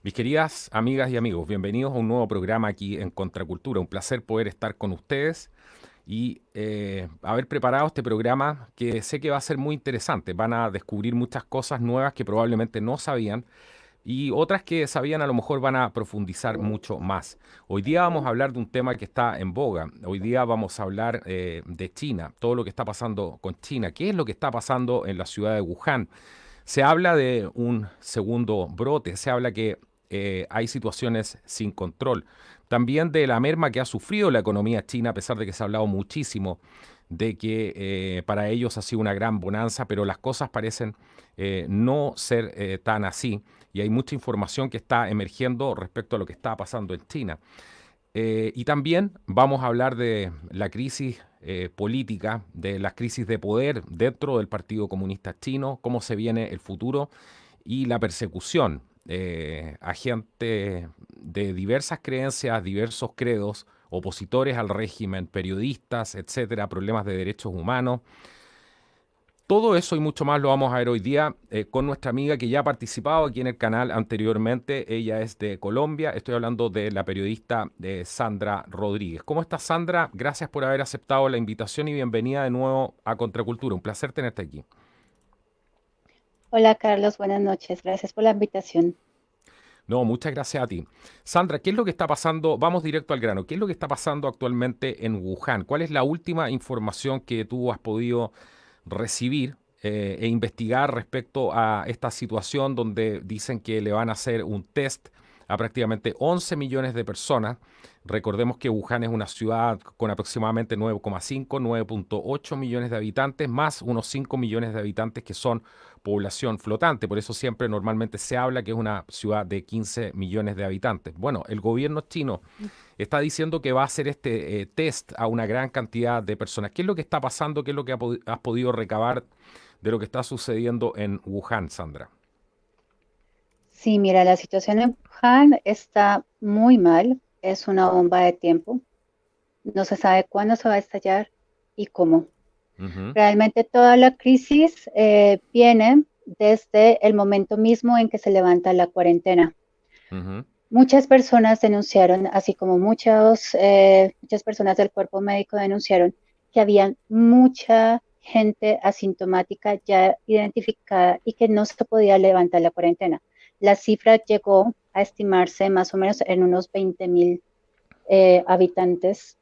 Mis queridas amigas y amigos, bienvenidos a un nuevo programa aquí en Contracultura. Un placer poder estar con ustedes y haber preparado este programa que sé que va a ser muy interesante. Van a descubrir muchas cosas nuevas que probablemente no sabían y otras que sabían a lo mejor van a profundizar mucho más. Hoy día vamos a hablar de un tema que está en boga. Hoy día vamos a hablar de China, todo lo que está pasando con China. ¿Qué es lo que está pasando en la ciudad de Wuhan? Se habla de un segundo brote, se habla que hay situaciones sin control. También de la merma que ha sufrido la economía china, a pesar de que se ha hablado muchísimo de que para ellos ha sido una gran bonanza, pero las cosas parecen no ser tan así. Y hay mucha información que está emergiendo respecto a lo que está pasando en China. Y también vamos a hablar de la crisis política, de las crisis de poder dentro del Partido Comunista Chino, cómo se viene el futuro y la persecución a gente de diversas creencias, diversos credos, opositores al régimen, periodistas, etcétera, problemas de derechos humanos. Todo eso y mucho más lo vamos a ver hoy día con nuestra amiga que ya ha participado aquí en el canal anteriormente. Ella es de Colombia. Estoy hablando de la periodista Sandra Rodríguez. ¿Cómo estás, Sandra? Gracias por haber aceptado la invitación y bienvenida de nuevo a Contracultura. Un placer tenerte aquí. Hola Carlos, buenas noches. Gracias por la invitación. No, muchas gracias a ti. Sandra, ¿qué es lo que está pasando? Vamos directo al grano. ¿Qué es lo que está pasando actualmente en Wuhan? ¿Cuál es la última información que tú has podido recibir e investigar respecto a esta situación donde dicen que le van a hacer un test a prácticamente 11 millones de personas? Recordemos que Wuhan es una ciudad con aproximadamente 9,5, 9,8 millones de habitantes, más unos 5 millones de habitantes que son población flotante. Por eso siempre normalmente se habla que es una ciudad de 15 millones de habitantes. Bueno, el gobierno chino está diciendo que va a hacer este test a una gran cantidad de personas. ¿Qué es lo que está pasando? ¿Qué es lo que has podido recabar de lo que está sucediendo en Wuhan, Sandra? Sí, mira, la situación en Wuhan está muy mal. Es una bomba de tiempo. No se sabe cuándo se va a estallar y cómo. Ujú, Realmente toda la crisis viene desde el momento mismo en que se levanta la cuarentena. ujú, Muchas personas denunciaron, así como muchas personas del cuerpo médico denunciaron que había mucha gente asintomática ya identificada y que no se podía levantar la cuarentena. La cifra llegó a estimarse más o menos en unos 20.000 habitantes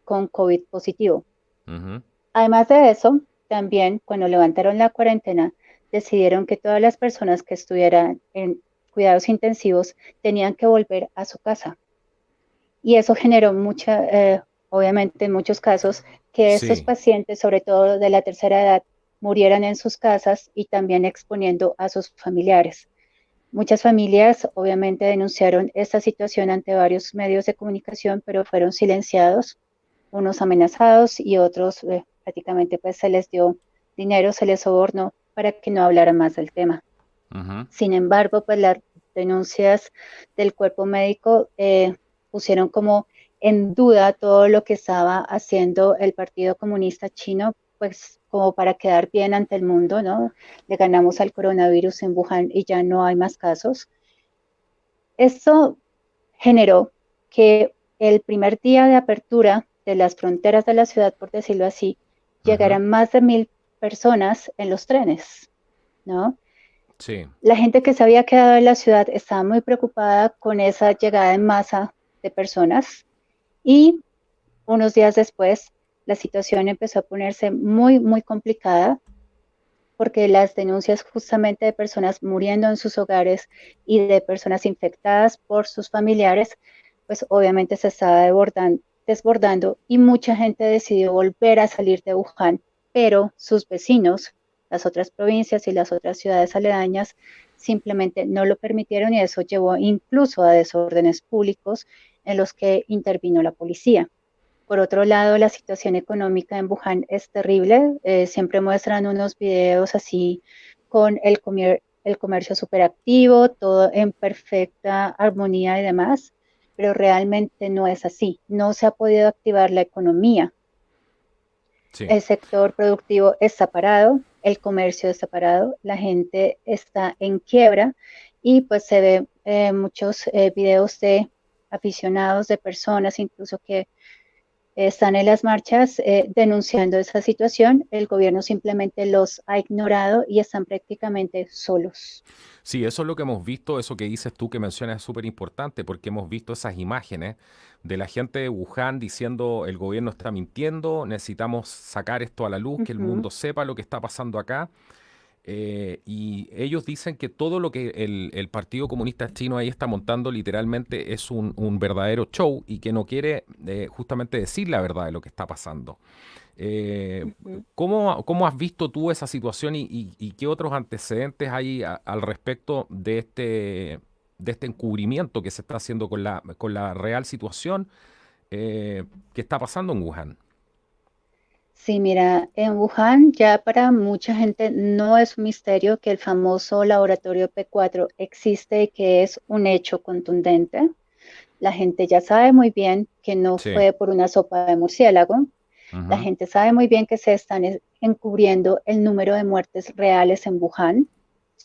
con COVID positivo. ujú. Además de eso, también cuando levantaron la cuarentena, decidieron que todas las personas que estuvieran en cuidados intensivos tenían que volver a su casa. Y eso generó obviamente en muchos casos, que estos Sí, pacientes, sobre todo de la tercera edad, murieran en sus casas y también exponiendo a sus familiares. Muchas familias obviamente denunciaron esta situación ante varios medios de comunicación, pero fueron silenciados, unos amenazados y otros prácticamente pues se les dio dinero, se les sobornó para que no hablaran más del tema. ujú. Sin embargo, pues las denuncias del cuerpo médico pusieron como en duda todo lo que estaba haciendo el Partido Comunista Chino, pues como para quedar bien ante el mundo, ¿no? Le ganamos al coronavirus en Wuhan y ya no hay más casos. Esto generó que el primer día de apertura de las fronteras de la ciudad, por decirlo así, Ujú. llegaran más de 1.000 personas en los trenes, ¿no? Sí. La gente que se había quedado en la ciudad estaba muy preocupada con esa llegada en masa de personas y unos días después la situación empezó a ponerse muy, muy complicada porque las denuncias justamente de personas muriendo en sus hogares y de personas infectadas por sus familiares, pues obviamente se estaba desbordando y mucha gente decidió volver a salir de Wuhan, pero sus vecinos, las otras provincias y las otras ciudades aledañas, simplemente no lo permitieron y eso llevó incluso a desórdenes públicos en los que intervino la policía. Por otro lado, la situación económica en Wuhan es terrible. Siempre muestran unos videos así con el comercio superactivo, todo en perfecta armonía y demás, pero realmente no es así. No se ha podido activar la economía. Sí. El sector productivo está parado, el comercio está parado, la gente está en quiebra y pues se ve muchos videos de aficionados, de personas incluso que están en las marchas denunciando esa situación. El gobierno simplemente los ha ignorado y están prácticamente solos. Sí, eso es lo que hemos visto, eso que dices tú que mencionas es súper importante porque hemos visto esas imágenes de la gente de Wuhan diciendo el gobierno está mintiendo, necesitamos sacar esto a la luz, que el Ujú, mundo sepa lo que está pasando acá. Y ellos dicen que todo lo que el Partido Comunista Chino ahí está montando literalmente es un verdadero show y que no quiere justamente decir la verdad de lo que está pasando. Eh, ujú. ¿Cómo has visto tú esa situación y qué otros antecedentes hay al respecto de este encubrimiento que se está haciendo con la real situación que está pasando en Wuhan? Sí, mira, en Wuhan ya para mucha gente no es un misterio que el famoso laboratorio P4 existe y que es un hecho contundente. La gente ya sabe muy bien que no Sí. fue por una sopa de murciélago. La Ujú. gente sabe muy bien que se están encubriendo el número de muertes reales en Wuhan,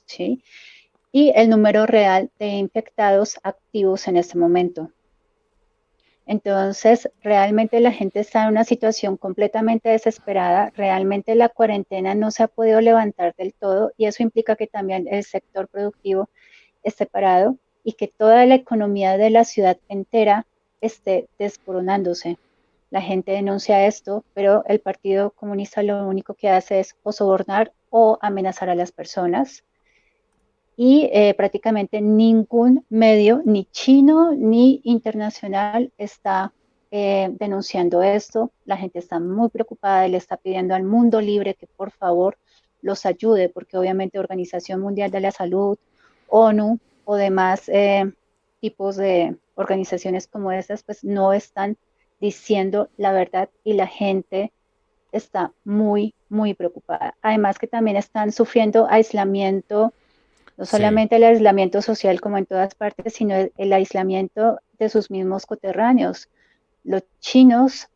¿sí? Y el número real de infectados activos en este momento. Entonces, realmente la gente está en una situación completamente desesperada. Realmente la cuarentena no se ha podido levantar del todo y eso implica que también el sector productivo esté parado y que toda la economía de la ciudad entera esté desboronándose. La gente denuncia esto, pero el Partido Comunista lo único que hace es o sobornar o amenazar a las personas y prácticamente ningún medio, ni chino ni internacional, está denunciando esto. La gente está muy preocupada y le está pidiendo al mundo libre que por favor los ayude, porque obviamente Organización Mundial de la Salud, ONU o demás tipos de organizaciones como estas, pues no están diciendo la verdad y la gente está muy, muy preocupada. Además que también están sufriendo aislamiento, no Sí. solamente el aislamiento social como en todas partes, sino el aislamiento de sus mismos coterráneos. Los chinos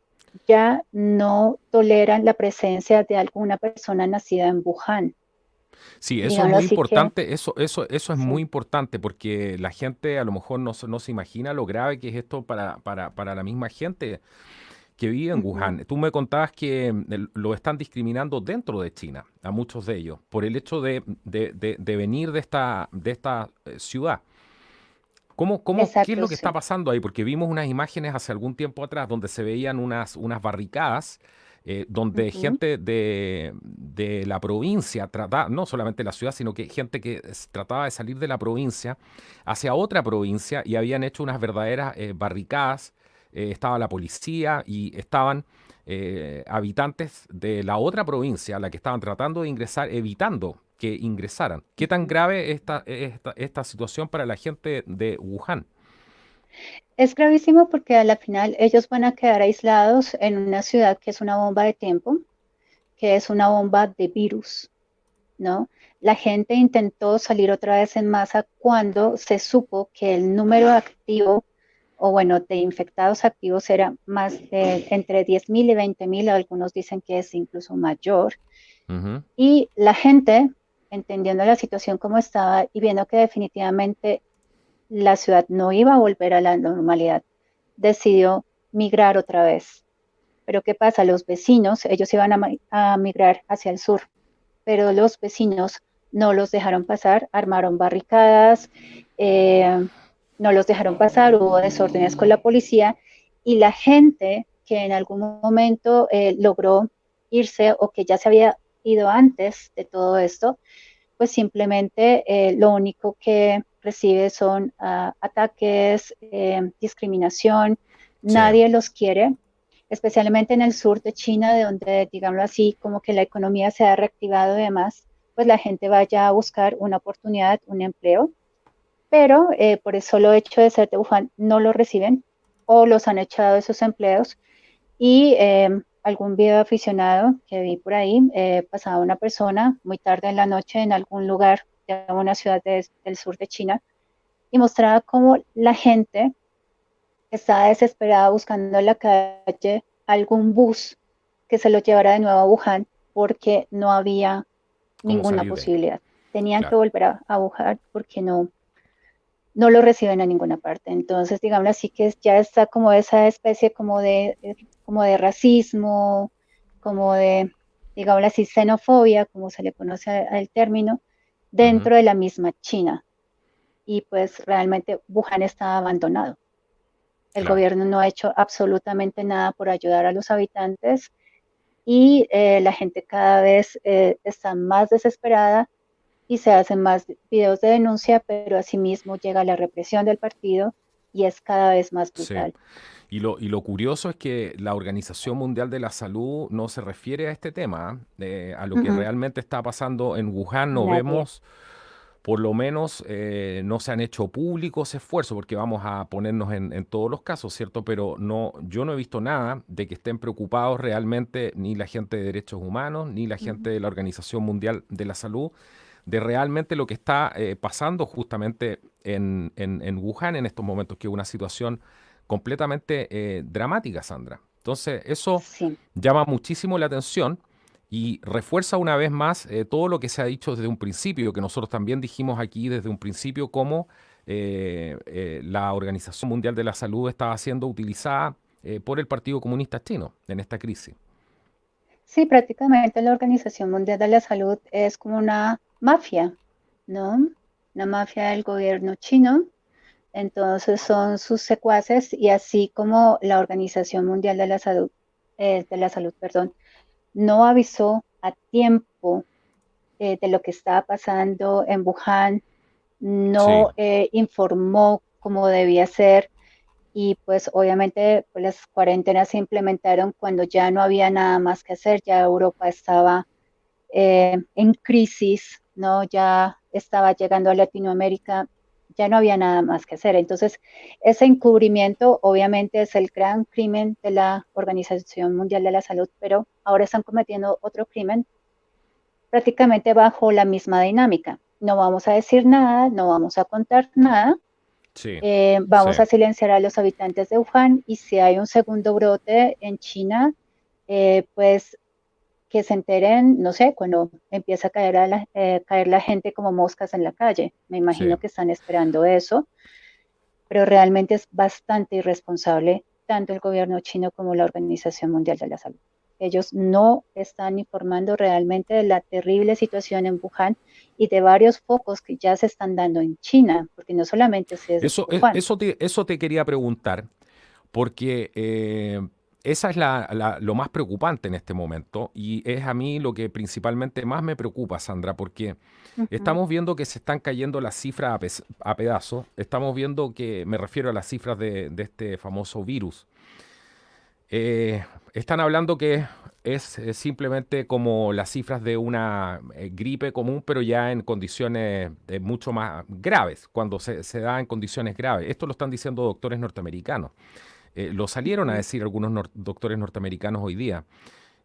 ya no toleran la presencia de alguna persona nacida en Wuhan. Sí, eso es Digámoslo muy así que, importante, eso es muy sí. importante porque la gente a lo mejor no se imagina lo grave que es esto para la misma gente que vive en Ujú. Wuhan. Tú me contabas que lo están discriminando dentro de China, a muchos de ellos, por el hecho de venir de esta ciudad. ¿Qué es Exacto, lo que está sí. pasando ahí? Porque vimos unas imágenes hace algún tiempo atrás donde se veían unas barricadas donde Ujú. gente de la provincia trataba, no solamente la ciudad, sino que gente que trataba de salir de la provincia hacia otra provincia y habían hecho unas verdaderas barricadas. Estaba la policía y estaban habitantes de la otra provincia, a la que estaban tratando de ingresar, evitando que ingresaran. ¿Qué tan Ujú. grave es esta situación para la gente de Wuhan? Es gravísimo porque a la final ellos van a quedar aislados en una ciudad que es una bomba de tiempo, que es una bomba de virus, ¿no? La gente intentó salir otra vez en masa cuando se supo que el número activo, o bueno, de infectados activos era más de entre 10.000 y 20.000, algunos dicen que es incluso mayor, Ujú. y la gente, entendiendo la situación como estaba y viendo que definitivamente la ciudad no iba a volver a la normalidad, decidió migrar otra vez. Pero ¿qué pasa? Los vecinos, ellos iban a migrar hacia el sur, pero los vecinos no los dejaron pasar, armaron barricadas, eh, no los dejaron pasar, hubo desórdenes con la policía y la gente que en algún momento logró irse o que ya se había ido antes de todo esto, pues simplemente lo único que recibe son ataques, discriminación, Sí, nadie los quiere, especialmente en el sur de China, de donde, digámoslo así, como que la economía se ha reactivado y demás, pues la gente vaya a buscar una oportunidad, un empleo, pero por el solo hecho de ser de Wuhan no lo reciben o los han echado de sus empleos y algún video aficionado que vi por ahí, pasaba una persona muy tarde en la noche en algún lugar de una ciudad del sur de China y mostraba cómo la gente estaba desesperada buscando en la calle algún bus que se lo llevara de nuevo a Wuhan porque no había cómo ninguna salir de ahí. posibilidad. Tenían que Claro. volver a Wuhan porque no. no lo reciben a ninguna parte. Entonces, digamos así que ya está como esa especie como de racismo, como de, digamos así, xenofobia, como se le conoce al término, Ujú. dentro de la misma China. Y pues realmente Wuhan está abandonado. El Claro. gobierno no ha hecho absolutamente nada por ayudar a los habitantes y la gente cada vez está más desesperada y se hacen más videos de denuncia, pero asimismo llega la represión del partido y es cada vez más Sí. brutal. Y lo curioso es que la Organización Mundial de la Salud no se refiere a este tema, a lo que Uh-uh, realmente está pasando en Wuhan. No nadie. vemos, por lo menos, no se han hecho públicos esfuerzos, porque vamos a ponernos en todos los casos, ¿cierto? Pero no, yo no he visto nada de que estén preocupados realmente ni la gente de derechos humanos, ni la gente Uh-huh. de la Organización Mundial de la Salud, de realmente lo que está pasando justamente en Wuhan en estos momentos, que es una situación completamente dramática, Sandra. Entonces, eso Sí, llama muchísimo la atención y refuerza una vez más todo lo que se ha dicho desde un principio, que nosotros también dijimos aquí desde un principio, cómo la Organización Mundial de la Salud estaba siendo utilizada por el Partido Comunista Chino en esta crisis. sí, prácticamente la Organización Mundial de la Salud es como una mafia, ¿no? Una mafia del gobierno chino. Entonces son sus secuaces y así como la Organización Mundial de la Salud, perdón, no avisó a tiempo de lo que estaba pasando en Wuhan, Sí, no informó como debía ser y pues obviamente pues, las cuarentenas se implementaron cuando ya no había nada más que hacer, ya Europa estaba en crisis, ¿no? Ya estaba llegando a Latinoamérica, ya no había nada más que hacer. Entonces, ese encubrimiento obviamente es el gran crimen de la Organización Mundial de la Salud, pero ahora están cometiendo otro crimen prácticamente bajo la misma dinámica. No vamos a decir nada, no vamos a contar nada, sí, sí. vamos a silenciar a los habitantes de Wuhan y si hay un segundo brote en China, pues que se enteren, no sé, cuando empieza a caer la gente como moscas en la calle. Me Sí. imagino que están esperando eso, pero realmente es bastante irresponsable tanto el gobierno chino como la Organización Mundial de la Salud. Ellos no están informando realmente de la terrible situación en Wuhan y de varios focos que ya se están dando en China, porque no solamente es Eso, Wuhan. eso te quería preguntar, porque esa es lo más preocupante en este momento y es a mí lo que principalmente más me preocupa, Sandra, porque Uh -huh. estamos viendo que se están cayendo las cifras a pedazos, estamos viendo que, me refiero a las cifras de este famoso virus. Eh, Están hablando que es simplemente como las cifras de una gripe común, pero ya en condiciones mucho más graves, cuando se da en condiciones graves. Esto lo están diciendo doctores norteamericanos. Lo Uh salieron a -huh. decir algunos doctores norteamericanos hoy día.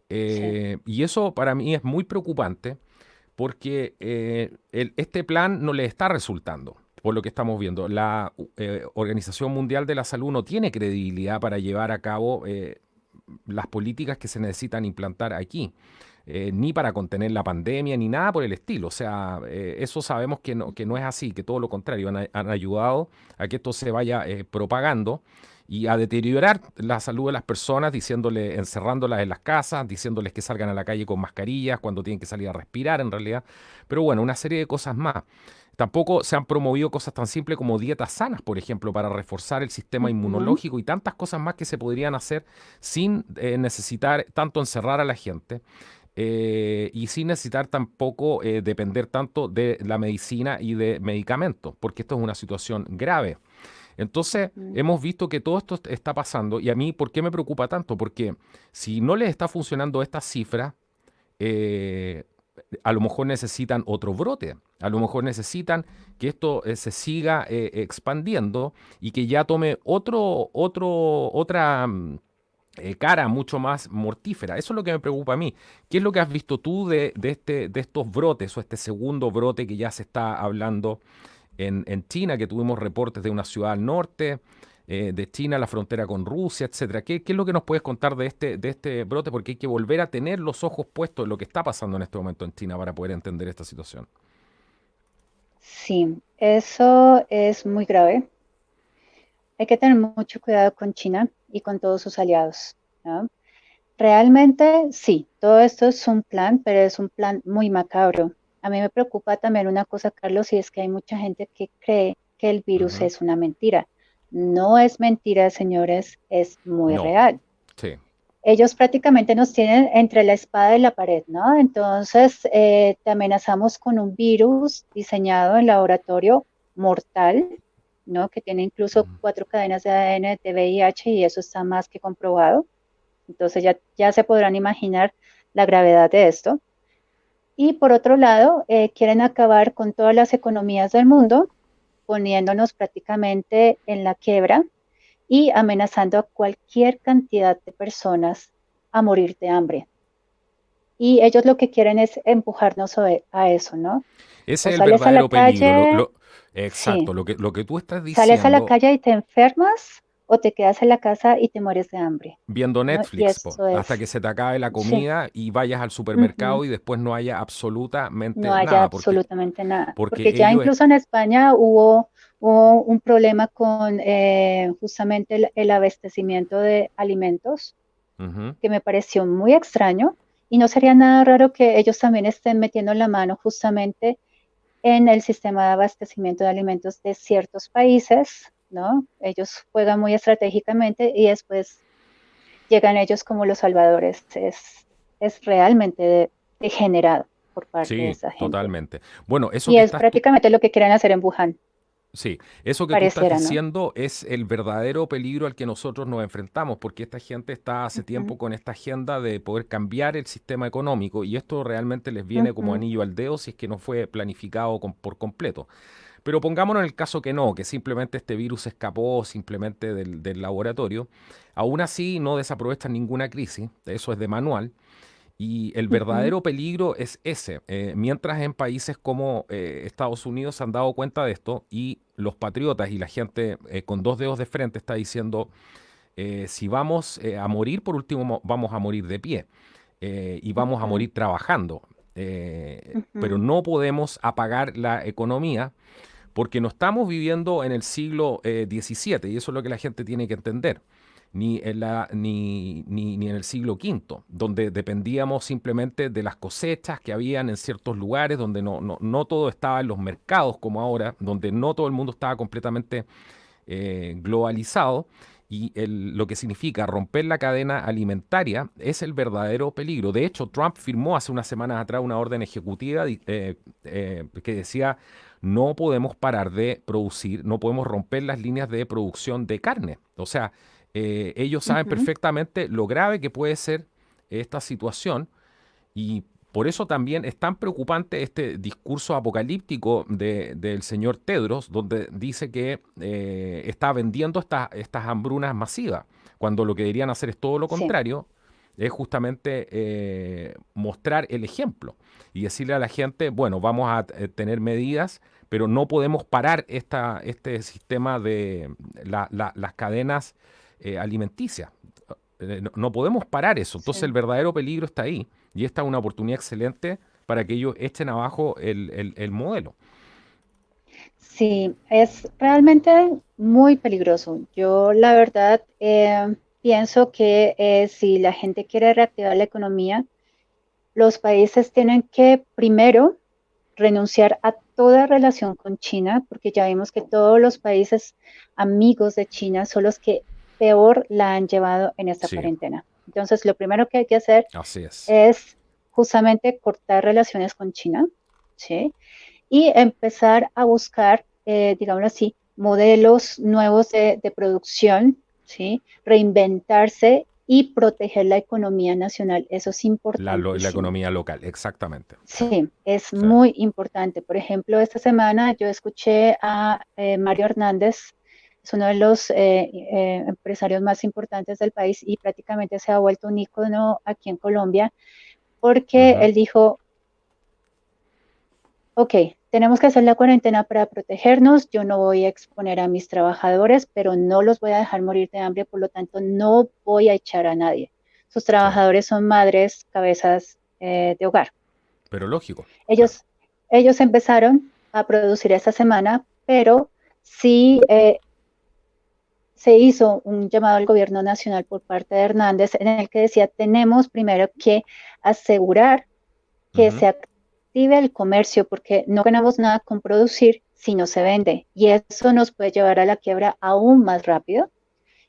Sí. Y eso para mí es muy preocupante porque este plan no le está resultando, por lo que estamos viendo. La Organización Mundial de la Salud no tiene credibilidad para llevar a cabo las políticas que se necesitan implantar aquí. Ni para contener la pandemia, ni nada por el estilo. O sea, eso sabemos que no es así, que todo lo contrario, han ayudado a que esto se vaya propagando y a deteriorar la salud de las personas, encerrándolas en las casas, diciéndoles que salgan a la calle con mascarillas cuando tienen que salir a respirar en realidad. Pero bueno, una serie de cosas más. Tampoco se han promovido cosas tan simples como dietas sanas, por ejemplo, para reforzar el sistema Uh -huh. inmunológico y tantas cosas más que se podrían hacer sin necesitar tanto encerrar a la gente y sin necesitar tampoco depender tanto de la medicina y de medicamentos, porque esto es una situación grave. Entonces, Uh hemos visto que todo esto está pasando y a mí, ¿por qué me preocupa tanto? Porque si no les está funcionando esta cifra, eh, a lo mejor necesitan otro brote, a lo mejor necesitan que esto se siga expandiendo y que ya tome otra cara mucho más mortífera. Eso es lo que me preocupa a mí. ¿Qué es lo que has visto tú de estos brotes o este segundo brote que ya se está hablando en China, que tuvimos reportes de una ciudad al norte de China, la frontera con Rusia, etcétera? ¿Qué es lo que nos puedes contar de este brote? Porque hay que volver a tener los ojos puestos en lo que está pasando en este momento en China para poder entender esta situación. Sí, eso es muy grave. Hay que tener mucho cuidado con China y con todos sus aliados, ¿no? Realmente sí, todo esto es un plan, pero es un plan muy macabro. A mí me preocupa también una cosa, Carlos, y es que hay mucha gente que cree que el virus Ujú. es una mentira. No es mentira, señores, es muy No, real. sí. Ellos prácticamente nos tienen entre la espada y la pared, ¿no? Entonces, te amenazamos con un virus diseñado en laboratorio mortal, ¿no? Que tiene incluso Mm. 4 cadenas de ADN de VIH y eso está más que comprobado. Entonces ya se podrán imaginar la gravedad de esto. Y por otro lado, quieren acabar con todas las economías del mundo, poniéndonos prácticamente en la quiebra y amenazando a cualquier cantidad de personas a morir de hambre. Y ellos lo que quieren es empujarnos a eso, ¿no? Ese O es el sales a la verdadero peligro. calle, Exacto, sí, lo que tú estás sales a la diciendo, calle y te enfermas o te quedas en la casa y te mueres de hambre, viendo ¿no? Y Netflix, po, eso hasta es, que se te acabe la sí, comida y vayas al ujú, supermercado y después no haya no absolutamente haya nada, porque, absolutamente nada. porque Porque ya ellos... incluso en España hubo un problema con justamente el abastecimiento de alimentos Ujú. que me pareció muy extraño y no sería nada raro que ellos también estén metiendo la mano justamente en el sistema de abastecimiento de alimentos de ciertos países, ¿no? Ellos juegan muy estratégicamente y después llegan ellos como los salvadores. Es realmente degenerado por parte de Sí, esa gente. totalmente. Bueno, eso Y que es estás tú, prácticamente lo que quieren hacer en Wuhan, sí, eso que tú estás pareciera, ¿no? diciendo es el verdadero peligro al que nosotros nos enfrentamos, porque esta gente está hace Ujú, tiempo con esta agenda de poder cambiar el sistema económico y esto realmente les viene como ujú, anillo al dedo si es que no fue planificado por completo. Pero pongámonos en el caso que no, que simplemente este virus escapó simplemente del laboratorio. Aún así, no desaprovechan ninguna crisis, eso es de manual. Y el ujú, verdadero peligro es ese. Mientras en países como Estados Unidos se han dado cuenta de esto y los patriotas y la gente con dos dedos de frente está diciendo, si vamos a morir, por último vamos a morir de pie y vamos a ujú, morir trabajando. Pero ujú. no podemos apagar la economía porque no estamos viviendo en el siglo XVII y eso es lo que la gente tiene que entender. Ni en el siglo quinto, donde dependíamos simplemente de las cosechas que habían en ciertos lugares, donde no todo estaba en los mercados como ahora, donde no todo el mundo estaba completamente globalizado. Y lo que significa romper la cadena alimentaria es el verdadero peligro. De hecho, Trump firmó hace unas semanas atrás una orden ejecutiva que decía no podemos parar de producir, no podemos romper las líneas de producción de carne. O sea, ellos saben Ujú. perfectamente lo grave que puede ser esta situación y por eso también es tan preocupante este discurso apocalíptico del señor Tedros, donde dice que está vendiendo estas hambrunas masivas, cuando lo que deberían hacer es todo lo Sí, contrario, es justamente mostrar el ejemplo y decirle a la gente, bueno, vamos a tener medidas, pero no podemos parar este sistema de las cadenas alimenticias. No podemos parar eso. Entonces el sí. verdadero peligro está ahí. Y esta es una oportunidad excelente para que ellos echen abajo el modelo. Sí, es realmente muy peligroso. Yo, la verdad, pienso que si la gente quiere reactivar la economía, los países tienen que primero renunciar a toda relación con China, porque ya vimos que todos los países amigos de China son los que peor la han llevado en esta Sí, cuarentena. Entonces, lo primero que hay que hacer así es. es justamente cortar relaciones con China, ¿sí? Y empezar a buscar, digámoslo así, modelos nuevos de producción, ¿sí? Reinventarse y proteger la economía nacional. Eso es La importantísimo. economía local, exactamente. Sí, Sí, es sí. muy importante. Por ejemplo, esta semana yo escuché a Mario Hernández, es uno de los empresarios más importantes del país y prácticamente se ha vuelto un ícono aquí en Colombia, porque Ujú. él dijo, ok, tenemos que hacer la cuarentena para protegernos. Yo no voy a exponer a mis trabajadores, pero no los voy a dejar morir de hambre, por lo tanto, no voy a echar a nadie. Sus Sí, trabajadores son madres, cabezas de hogar. pero lógico. Sí. Ellos, ellos empezaron a producir esta semana, pero sí se hizo un llamado al gobierno nacional por parte de Hernández en el que decía, tenemos primero que asegurar que se active el comercio, porque no ganamos nada con producir si no se vende, y eso nos puede llevar a la quiebra aún más rápido.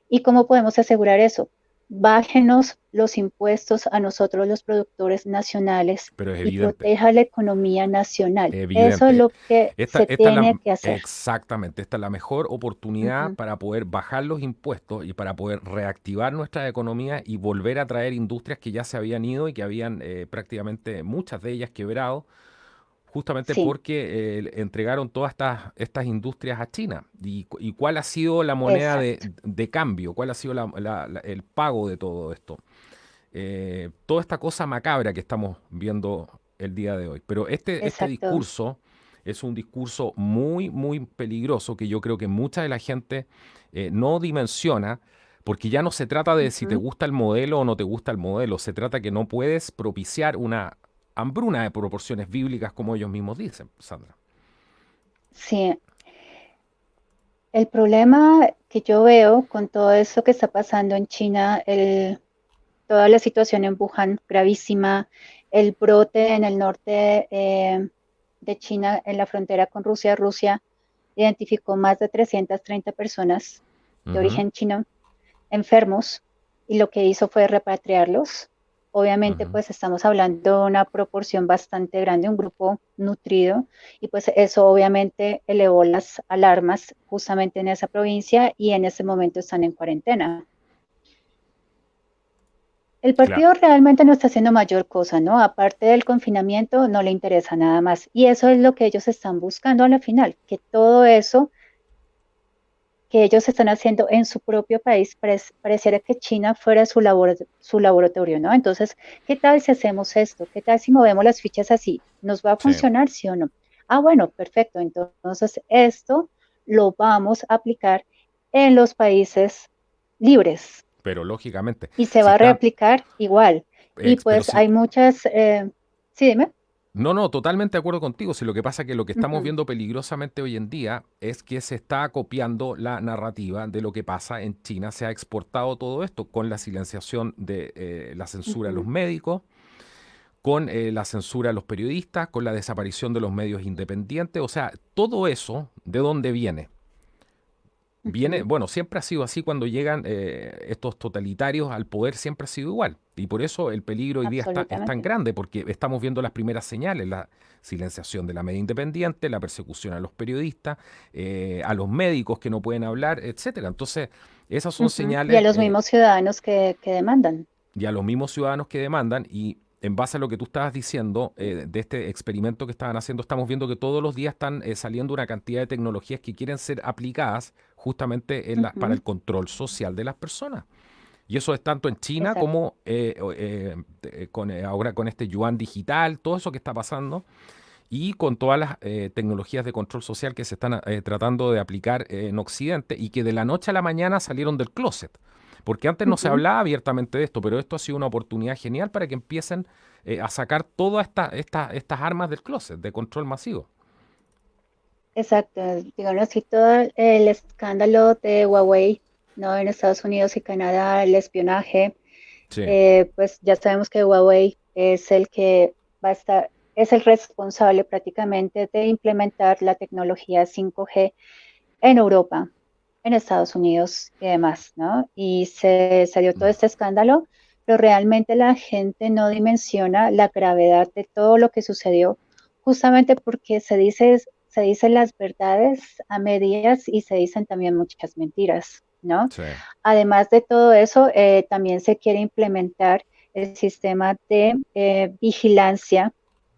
¿Y cómo podemos asegurar eso? Bájenos los impuestos a nosotros los productores nacionales Pero es y evidente. proteja la economía nacional. Eso es Evidente. lo que Esta, se esta es la, tiene que hacer. exactamente, esta es la mejor oportunidad Ujú. para poder bajar los impuestos y para poder reactivar nuestra economía y volver a traer industrias que ya se habían ido y que habían prácticamente muchas de ellas quebrado, justamente Sí, porque entregaron todas estas industrias a China. ¿Y cuál ha sido la moneda exacto, de cambio? ¿Cuál ha sido el pago de todo esto? Toda esta cosa macabra que estamos viendo el día de hoy. Pero este exacto. discurso es un discurso muy, muy peligroso que yo creo que mucha de la gente no dimensiona, porque ya no se trata de si te Ujú. gusta el modelo o no te gusta el modelo, se trata que no puedes propiciar una hambruna de proporciones bíblicas como ellos mismos dicen, Sandra. Sí, el problema que yo veo con todo eso que está pasando en China, toda la situación en Wuhan gravísima, el brote en el norte de China, en la frontera con Rusia, Rusia identificó más de 330 personas de Ujú, origen chino enfermos y lo que hizo fue repatriarlos. Obviamente, ujú. pues estamos hablando de una proporción bastante grande, un grupo nutrido, y pues eso obviamente elevó las alarmas justamente en esa provincia y en ese momento están en cuarentena. El Claro. partido realmente no está haciendo mayor cosa, ¿no? Aparte del confinamiento, no le interesa nada más. Y eso es lo que ellos están buscando a la final, que todo eso que ellos están haciendo en su propio país, pareciera que China fuera su laboratorio, ¿no? Entonces, ¿qué tal si hacemos esto? ¿Qué tal si movemos las fichas así? ¿Nos va a Sí, funcionar, sí o no? Ah, bueno, perfecto. Entonces, esto lo vamos a aplicar en los países libres pero lógicamente, y se si va a está, replicar igual. Y pero pues si, hay muchas, sí, dime. no, no, totalmente de acuerdo contigo. Si lo que pasa es que lo que estamos Ujú, viendo peligrosamente hoy en día es que se está copiando la narrativa de lo que pasa en China. Se ha exportado todo esto con la silenciación de la censura a los ujú, médicos, con la censura a los periodistas, con la desaparición de los medios independientes. O sea, todo eso, ¿de dónde viene? Viene, ujú, bueno, siempre ha sido así cuando llegan estos totalitarios al poder, siempre ha sido igual. Y por eso el peligro hoy día es tan absolutamente. grande, porque estamos viendo las primeras señales, la silenciación de la media independiente, la persecución a los periodistas, a los médicos que no pueden hablar, etcétera. Entonces, esas son Ujú. Y a señales los mismos ciudadanos que demandan. y a los mismos ciudadanos que demandan y en base a lo que tú estabas diciendo de este experimento que estaban haciendo, estamos viendo que todos los días están saliendo una cantidad de tecnologías que quieren ser aplicadas justamente para Ujú, el control social de las personas. Y eso es tanto en China exacto. como ahora con este yuan digital, todo eso que está pasando, y con todas las tecnologías de control social que se están tratando de aplicar en Occidente y que de la noche a la mañana salieron del closet. Porque antes no se Ujú, hablaba abiertamente de esto, pero esto ha sido una oportunidad genial para que empiecen a sacar todas estas armas del closet, de control masivo. exacto. Digamos así, todo el escándalo de Huawei, ¿no? En Estados Unidos y Canadá, el espionaje, Sí. pues ya sabemos que Huawei es el que va a estar, es el responsable prácticamente de implementar la tecnología 5G en Europa, en Estados Unidos y demás, ¿no? Y se dio todo este escándalo, pero realmente la gente no dimensiona la gravedad de todo lo que sucedió, justamente porque se dicen las verdades a medias y se dicen también muchas mentiras, ¿no? Sí. Además de todo eso, también se quiere implementar el sistema de vigilancia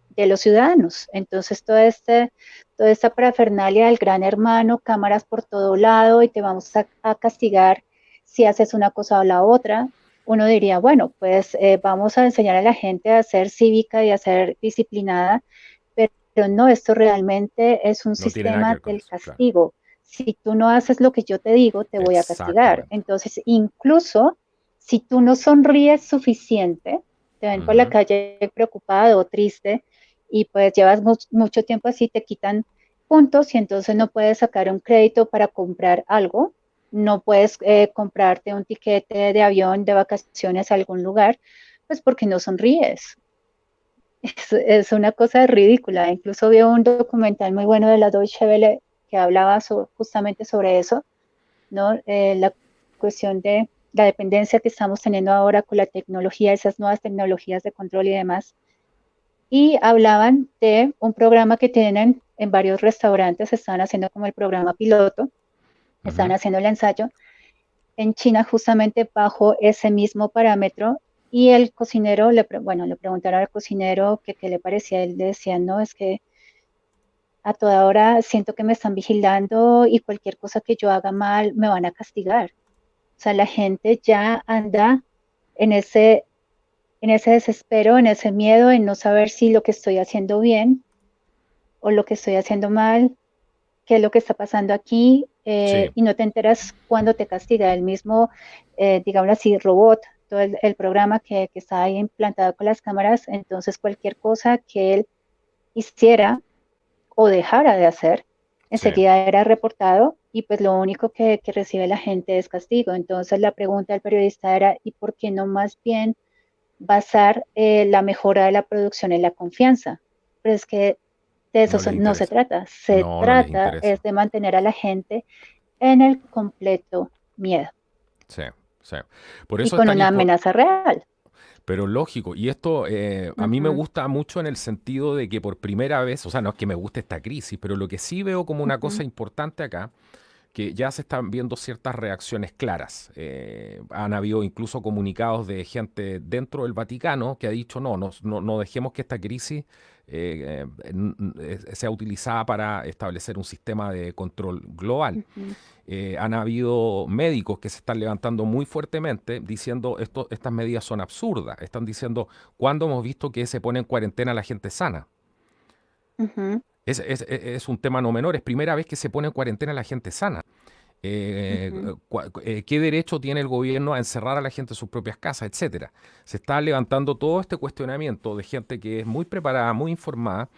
de los ciudadanos. Entonces, toda esta parafernalia del gran hermano, cámaras por todo lado y te vamos a castigar si haces una cosa o la otra. Uno diría, bueno, pues vamos a enseñar a la gente a ser cívica y a ser disciplinada, pero no, esto realmente es un No tiene nada que sistema ver con del eso, claro. castigo. Si tú no haces lo que yo te digo, te voy a castigar. Exactamente. Entonces, incluso si tú no sonríes suficiente, te ven por la Ujú. calle preocupado o triste y pues llevas mucho tiempo así, te quitan puntos y entonces no puedes sacar un crédito para comprar algo, no puedes comprarte un tiquete de avión de vacaciones a algún lugar, pues porque no sonríes. Es una cosa ridícula. Incluso vi un documental muy bueno de la Deutsche Welle que hablaba justamente sobre eso, ¿no? La cuestión de la dependencia que estamos teniendo ahora con la tecnología, esas nuevas tecnologías de control y demás. Y hablaban de un programa que tienen en varios restaurantes, estaban haciendo como el programa piloto, estaban Ujú. haciendo el ensayo en China justamente bajo ese mismo parámetro y el cocinero, bueno, le preguntaron al cocinero que qué le parecía, él le decía, no, es que a toda hora siento que me están vigilando y cualquier cosa que yo haga mal me van a castigar. O sea, la gente ya anda en ese desespero, en ese miedo, en no saber si lo que estoy haciendo bien o lo que estoy haciendo mal, qué es lo que está pasando aquí, Sí, y no te enteras cuando te castiga el mismo, digamos así, robot, todo el programa que está ahí implantado con las cámaras, entonces cualquier cosa que él hiciera o dejara de hacer, sí. enseguida era reportado y pues lo único que recibe la gente es castigo. Entonces la pregunta del periodista era, ¿y por qué no más bien basar la mejora de la producción en la confianza? Pero es que de eso No les no se interesa. trata, se No, no les trata interesa. es de mantener a la gente en el completo miedo Sí, sí. Por y eso es con tan una importante. amenaza real. Pero lógico, y esto a mí me Ujú, gusta mucho en el sentido de que por primera vez, o sea, no es que me guste esta crisis, pero lo que sí veo como una ujú, cosa importante acá, que ya se están viendo ciertas reacciones claras. Han habido incluso comunicados de gente dentro del Vaticano que ha dicho no dejemos que esta crisis sea utilizada para establecer un sistema de control global. ujú, Han habido médicos que se están levantando muy fuertemente diciendo estas medidas son absurdas. Están diciendo, ¿cuándo hemos visto que se pone en cuarentena la gente sana? ujú, Es un tema no menor, es primera vez que se pone en cuarentena la gente sana. ujú. ¿Qué derecho tiene el gobierno a encerrar a la gente en sus propias casas, etcétera? Se está levantando todo este cuestionamiento de gente que es muy preparada, muy informada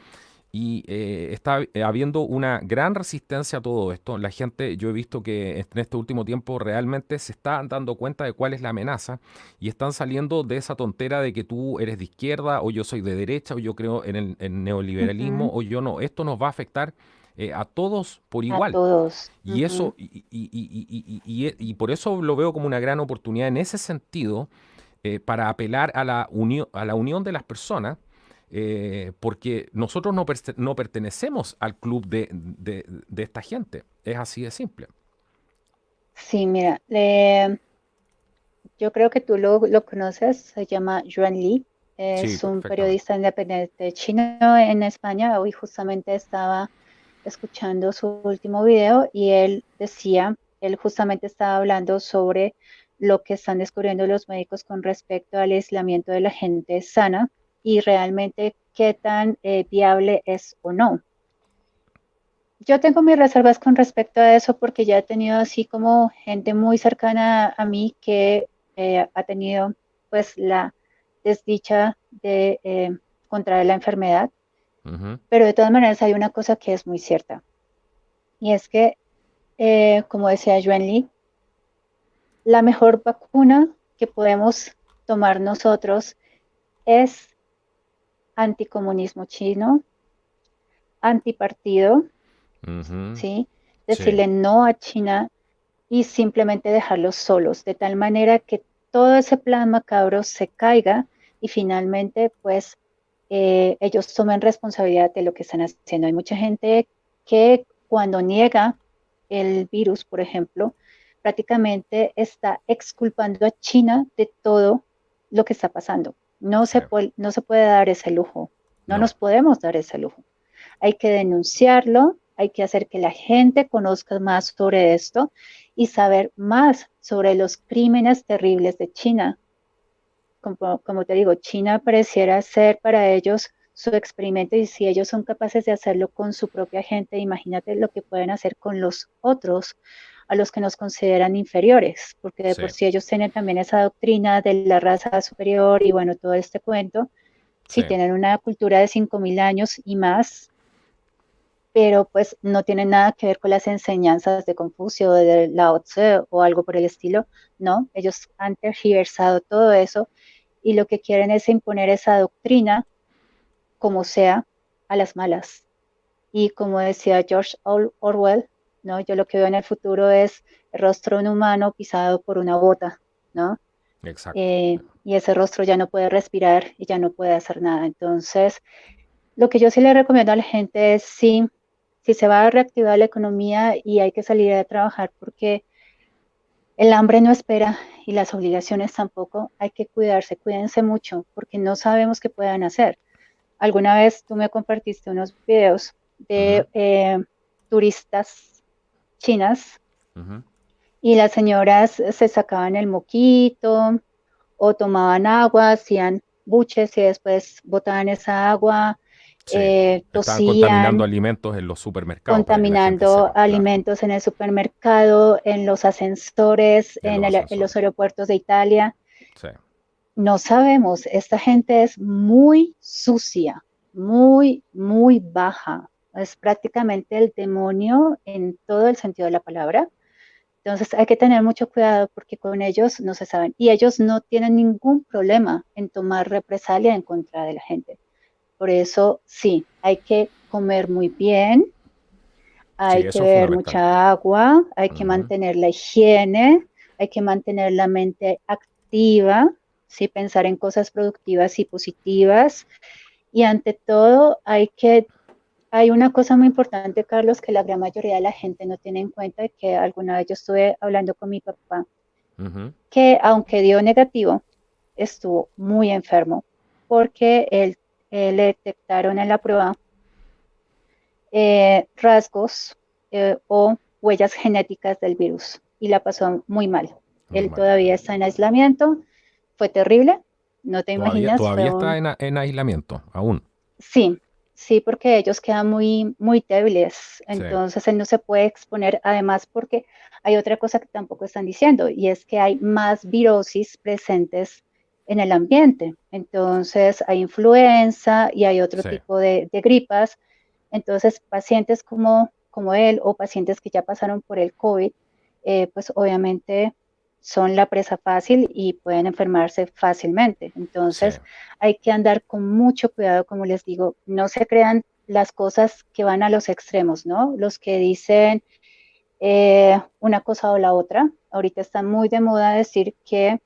y está habiendo una gran resistencia a todo esto. La gente, yo he visto que en este último tiempo realmente se está dando cuenta de cuál es la amenaza y están saliendo de esa tontera de que tú eres de izquierda o yo soy de derecha o yo creo en el neoliberalismo Ujú, o yo no. Esto nos va a afectar a todos por a igual. todos. Y Ujú. eso, y por eso lo veo como una gran oportunidad en ese sentido, para apelar a la unión de las personas, porque nosotros no pertenecemos al club de esta gente. Es así de simple. Sí, mira, yo creo que tú lo conoces, se llama Yuan Li, Sí, es un perfectamente. periodista independiente chino en España. Hoy justamente estaba escuchando su último video y él justamente estaba hablando sobre lo que están descubriendo los médicos con respecto al aislamiento de la gente sana y realmente qué tan viable es o no. Yo tengo mis reservas con respecto a eso porque ya he tenido así como gente muy cercana a mí que ha tenido pues la desdicha de contraer la enfermedad, Ujú. pero de todas maneras hay una cosa que es muy cierta y es que, como decía Yuan Li, la mejor vacuna que podemos tomar nosotros es anticomunismo chino, antipartido, Ujú. ¿sí? Sí, Decirle no a China y simplemente dejarlos solos, de tal manera que todo ese plan macabro se caiga y finalmente pues ellos tomen responsabilidad de lo que están haciendo. Hay mucha gente que cuando niega el virus, por ejemplo, prácticamente está exculpando a China de todo lo que está pasando. sí. No se puede dar ese lujo, no No, nos podemos dar ese lujo. Hay que denunciarlo, hay que hacer que la gente conozca más sobre esto y saber más sobre los crímenes terribles de China. Como te digo, China pareciera ser para ellos su experimento y si ellos son capaces de hacerlo con su propia gente, imagínate lo que pueden hacer con los otros a los que nos consideran inferiores, porque de sí, por sí ellos tienen también esa doctrina de la raza superior y bueno, todo este cuento. sí. Si tienen una cultura de 5.000 años y más, pero pues no tiene nada que ver con las enseñanzas de Confucio, de Lao Tse o algo por el estilo, no, ellos han tergiversado todo eso y lo que quieren es imponer esa doctrina como sea a las malas. Y como decía George Orwell, ¿no? Yo lo que veo en el futuro es el rostro de un humano pisado por una bota, ¿no? Exacto. Y ese rostro ya no puede respirar y ya no puede hacer nada. Entonces, lo que yo sí le recomiendo a la gente es sí, si se va a reactivar la economía y hay que salir a trabajar porque el hambre no espera y las obligaciones tampoco, hay que cuidarse, cuídense mucho porque no sabemos qué puedan hacer. Alguna vez tú me compartiste unos videos Ujú, de turistas chinas ujú. y las señoras se sacaban el moquito o tomaban agua, hacían buches y después botaban esa agua, Sí, estaban contaminando tosían, alimentos en los supermercados para que la gente contaminando sepa, claro, alimentos en el supermercado, en los ascensores, en los en los ascensores. aeropuertos de Italia. Sí, No sabemos, esta gente es muy sucia, muy, muy baja. Es prácticamente el demonio en todo el sentido de la palabra. Entonces hay que tener mucho cuidado porque con ellos no se saben y ellos no tienen ningún problema en tomar represalia en contra de la gente. Por eso sí, hay que comer muy bien, sí, hay que eso es beber fundamental. mucha agua, hay que Ujú, mantener la higiene, hay que mantener la mente activa, ¿sí? Pensar en cosas productivas y positivas. Y ante todo, hay una cosa muy importante, Carlos, que la gran mayoría de la gente no tiene en cuenta y que alguna vez yo estuve hablando con mi papá, ujú. que aunque dio negativo, estuvo muy enfermo porque le detectaron en la prueba rasgos o huellas genéticas del virus y la pasó muy mal. Muy Él mal. todavía está en aislamiento, fue terrible, no te Todavía, imaginas, fue todavía está un... en aislamiento, aún. Sí, sí, porque ellos quedan muy, muy débiles, Sí, entonces él no se puede exponer, además porque hay otra cosa que tampoco están diciendo y es que hay más virosis presentes en el ambiente, entonces hay influenza y hay otro sí, tipo de gripas. Entonces, pacientes como él o pacientes que ya pasaron por el COVID, pues obviamente son la presa fácil y pueden enfermarse fácilmente. sí. Entonces, hay que andar con mucho cuidado, como les digo, no se crean las cosas que van a los extremos, ¿no? Los que dicen una cosa o la otra. Ahorita está muy de moda decir que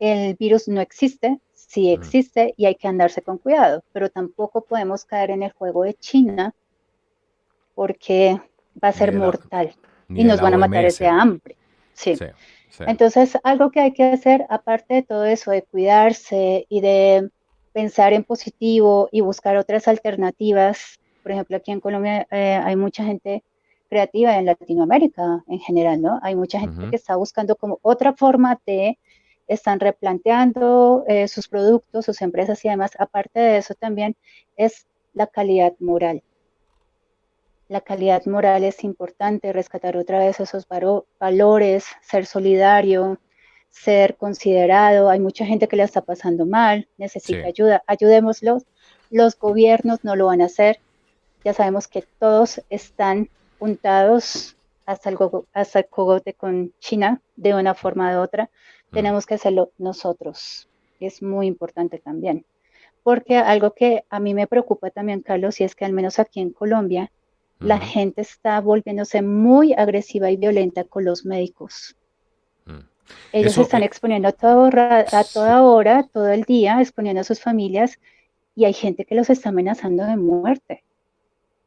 el virus no existe, sí Mm. existe y hay que andarse con cuidado, pero tampoco podemos caer en el juego de China porque va a Ni ser de la, mortal ni y de nos la van a matar es de OMS. hambre. Sí. Sí, sí. Entonces, algo que hay que hacer, aparte de todo eso, de cuidarse y de pensar en positivo y buscar otras alternativas, por ejemplo, aquí en Colombia hay mucha gente creativa en Latinoamérica en general, ¿no? Hay mucha gente Ujú. que está buscando como otra forma de, están replanteando sus productos, sus empresas y además, aparte de eso también es la calidad moral. La calidad moral es importante, rescatar otra vez esos valores, ser solidario, ser considerado. Hay mucha gente que la está pasando mal, Sí, necesita ayuda, ayudémoslos. Los gobiernos no lo van a hacer. Ya sabemos que todos están puntados hasta el cogote con China de una forma u otra. mm, Tenemos que hacerlo nosotros. Es muy importante también. Porque algo que a mí me preocupa también, Carlos, y es que al menos aquí en Colombia, la ujú, gente está volviéndose muy agresiva y violenta con los médicos. mm. Ellos se Eso, están exponiendo a sí, toda hora, todo el día, exponiendo a sus familias y hay gente que los está amenazando de muerte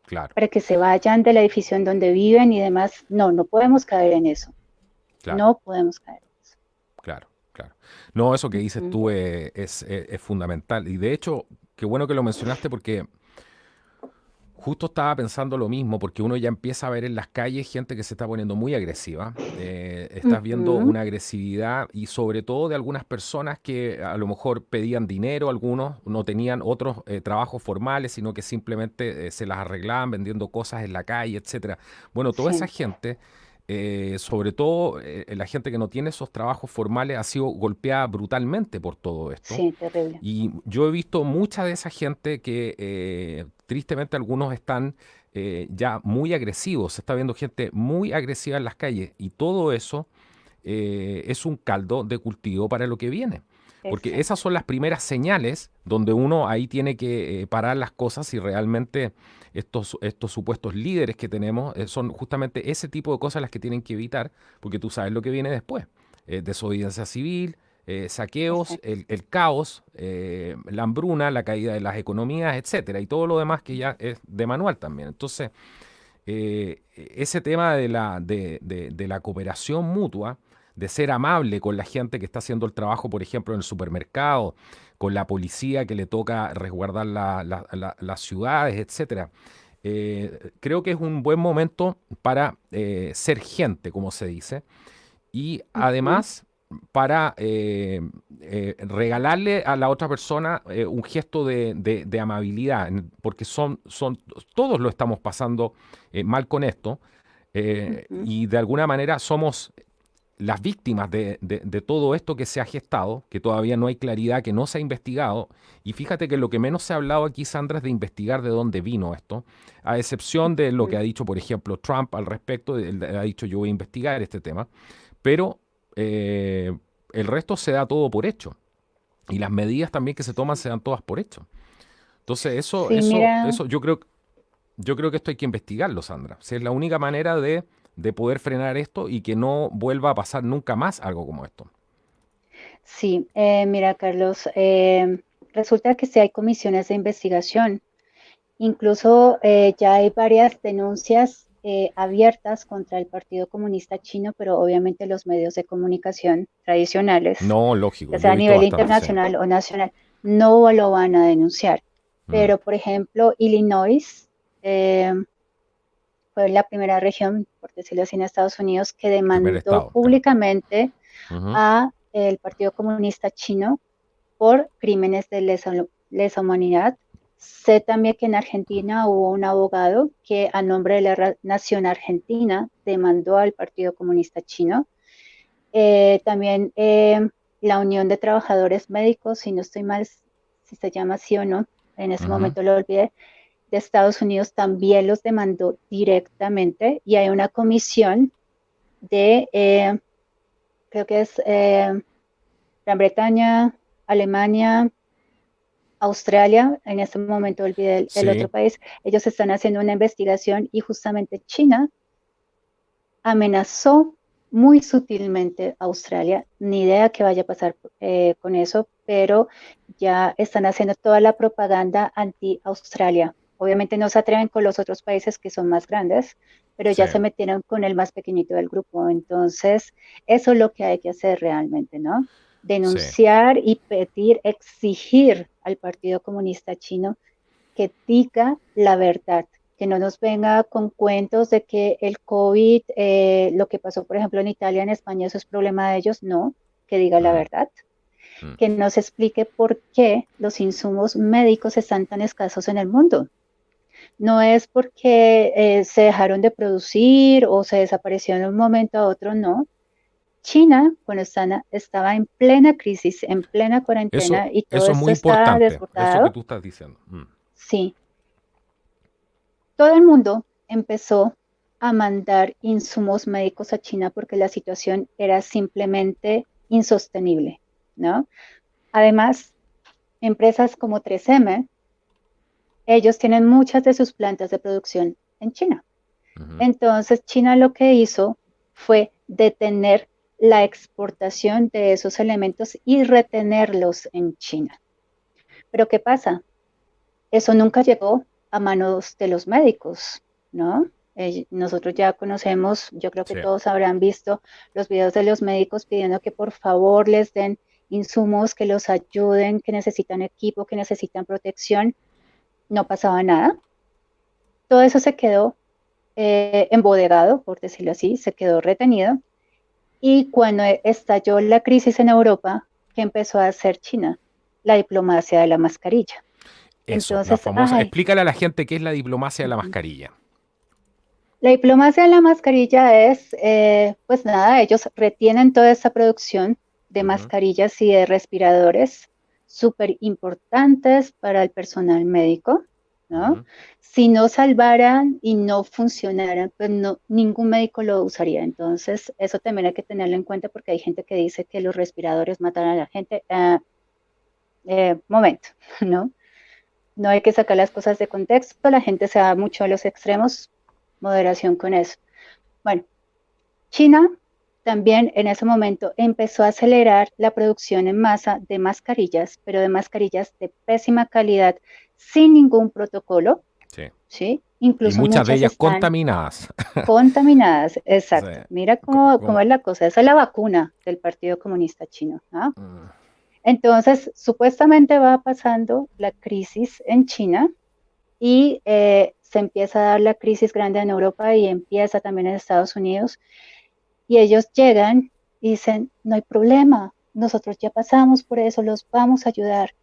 claro, para que se vayan del edificio en donde viven y demás. No, no podemos caer en eso. claro, No podemos caer en eso. claro, claro. No, eso que dices Ujú. tú es fundamental. Y de hecho, qué bueno que lo mencionaste porque justo estaba pensando lo mismo, porque uno ya empieza a ver en las calles gente que se está poniendo muy agresiva. Estás viendo Ujú. una agresividad y sobre todo de algunas personas que a lo mejor pedían dinero, algunos no tenían otros trabajos formales, sino que simplemente se las arreglaban vendiendo cosas en la calle, etcétera. Bueno, toda esa Sí. gente sobre todo la gente que no tiene esos trabajos formales ha sido golpeada brutalmente por todo esto. Sí, terrible. Y yo he visto mucha de esa gente que tristemente algunos están ya muy agresivos. Se está viendo gente muy agresiva en las calles y todo eso es un caldo de cultivo para lo que viene. Porque esas Exacto. son las primeras señales donde uno ahí tiene que parar las cosas y realmente estos supuestos líderes que tenemos son justamente ese tipo de cosas las que tienen que evitar, porque tú sabes lo que viene después. Desobediencia civil, saqueos, Exacto. el caos, la hambruna, la caída de las economías, etcétera, y todo lo demás que ya es de manual también. Entonces, ese tema de la cooperación mutua, de ser amable con la gente que está haciendo el trabajo, por ejemplo, en el supermercado, con la policía que le toca resguardar las ciudades, etcétera. Creo que es un buen momento para ser gente, como se dice, y Ujú. además para regalarle a la otra persona un gesto de amabilidad, porque todos lo estamos pasando mal con esto, Ujú. y de alguna manera somos las víctimas de todo esto que se ha gestado, que todavía no hay claridad, que no se ha investigado. Y fíjate que lo que menos se ha hablado aquí, Sandra, es de investigar de dónde vino esto, a excepción de lo que Ujú. ha dicho, por ejemplo, Trump al respecto. Él ha dicho yo voy a investigar este tema, pero eh, el resto se da todo por hecho. Y las medidas también que se toman Sí. se dan todas por hecho. Entonces, Sí, mira, yo creo que esto hay que investigarlo, Sandra. Si es la única manera de poder frenar esto y que no vuelva a pasar nunca más algo como esto. sí, mira, Carlos, resulta que sí hay comisiones de investigación. Incluso ya hay varias denuncias abiertas contra el Partido Comunista Chino, pero obviamente los medios de comunicación tradicionales, No, ya lógico, yo sea he a visto nivel bastante, sí. internacional o nacional, no lo van a denunciar. Mm, Pero, por ejemplo, Illinois eh, fue la primera región, por decirlo así, en Estados Unidos que primer demandó estado, claro. públicamente Ujú, a el Partido Comunista Chino por crímenes de lesa humanidad. Sé también que en Argentina hubo un abogado que a nombre de la nación argentina demandó al Partido Comunista Chino. También la Unión de Trabajadores Médicos, si no estoy mal, si se llama así o no, en ese ujú, momento lo olvidé, de Estados Unidos también los demandó directamente y hay una comisión de, creo que es Gran Bretaña, Alemania, Australia, en este momento olvidé el otro sí, país, ellos están haciendo una investigación y justamente China amenazó muy sutilmente a Australia, ni idea qué vaya a pasar con eso, pero ya están haciendo toda la propaganda anti-Australia. Obviamente no se atreven con los otros países que son más grandes, pero sí, ya se metieron con el más pequeñito del grupo. Entonces, eso es lo que hay que hacer realmente, ¿no? sí. Denunciar y pedir, exigir al Partido Comunista Chino que diga la verdad, que no nos venga con cuentos de que el COVID, lo que pasó, por ejemplo, en Italia, en España, eso es problema de ellos, no, que diga la Mm, verdad, mm. que nos explique por qué los insumos médicos están tan escasos en el mundo. No es porque se dejaron de producir o se desapareció de un momento a otro, no. China, cuando estaba en plena crisis, en plena cuarentena y todo Eso es esto muy está importante, eso que desbordado, tú estás diciendo. Mm, sí, todo el mundo empezó a mandar insumos médicos a China porque la situación era simplemente insostenible, ¿no? Además, empresas como 3M, ellos tienen muchas de sus plantas de producción en China. ujú. Entonces, China lo que hizo fue detener la exportación de esos elementos y retenerlos en China. Pero ¿qué pasa? Eso nunca llegó a manos de los médicos, ¿no? Nosotros ya conocemos, yo creo que Sí, todos habrán visto los videos de los médicos pidiendo que por favor les den insumos, que los ayuden, que necesitan equipo, que necesitan protección. No pasaba nada. Todo eso se quedó embodegado, por decirlo así, se quedó retenido. Y cuando estalló la crisis en Europa, ¿qué empezó a hacer China? La diplomacia de la mascarilla. eso, la Entonces, famosa. ay, Explícale a la gente qué es la diplomacia de la ujú. mascarilla. La diplomacia de la mascarilla es, pues nada, ellos retienen toda esa producción de Ujú, mascarillas y de respiradores súper importantes para el personal médico, ¿no? ujú. Si no salvaran y no funcionaran, pues no, ningún médico lo usaría. Entonces, eso también hay que tenerlo en cuenta porque hay gente que dice que los respiradores matan a la gente. Momento, ¿no? No hay que sacar las cosas de contexto, la gente se da mucho a los extremos, moderación con eso. Bueno, China también en ese momento empezó a acelerar la producción en masa de mascarillas, pero de mascarillas de pésima calidad, sin ningún protocolo, Sí. ¿sí? Y Incluso muchas de muchas ellas están contaminadas. contaminadas, Sí. exacto. Mira Co- cómo como- es la cosa, esa es la vacuna del Partido Comunista Chino, ¿no? mm, Entonces, supuestamente va pasando la crisis en China y se empieza a dar la crisis grande en Europa y empieza también en Estados Unidos. Y ellos llegan y dicen, no hay problema, nosotros ya pasamos por eso, los vamos a ayudar.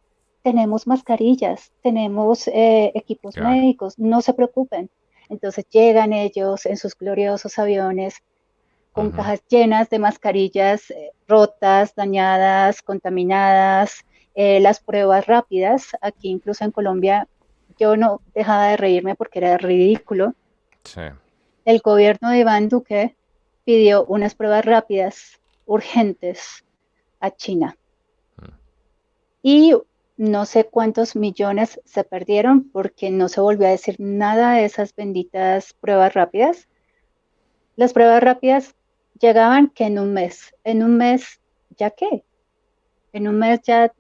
Tenemos mascarillas, tenemos equipos claro. médicos, no se preocupen. Entonces llegan ellos en sus gloriosos aviones con Ujú. cajas llenas de mascarillas rotas, dañadas, contaminadas, las pruebas rápidas. Aquí incluso en Colombia yo no dejaba de reírme porque era ridículo. Sí. El gobierno de Iván Duque pidió unas pruebas rápidas, urgentes, a China. Mm. Y no sé cuántos millones se perdieron porque no se volvió a decir nada de esas benditas pruebas rápidas. Las pruebas rápidas llegaban que en un mes, ¿ya qué? En un mes ya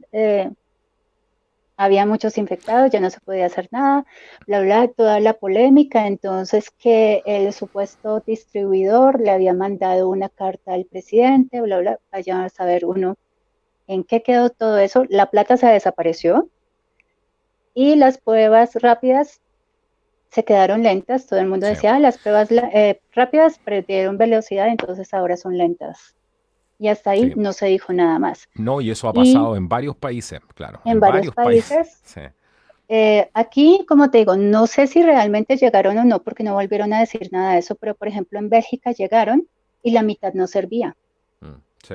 había muchos infectados, ya no se podía hacer nada, bla, bla, toda la polémica. Entonces, que el supuesto distribuidor le había mandado una carta al presidente, bla, bla, vaya a saber uno en qué quedó todo eso. La plata se desapareció y las pruebas rápidas se quedaron lentas. Todo el mundo Sí. decía, las pruebas rápidas perdieron velocidad, entonces ahora son lentas. Y hasta ahí Sí. no se dijo nada más. No, y eso ha Y pasado en varios países, claro, en en varios varios países. países. Sí. Aquí, como te digo, no sé si realmente llegaron o no, porque no volvieron a decir nada de eso, pero por ejemplo en Bélgica llegaron y la mitad no servía, Mm, sí,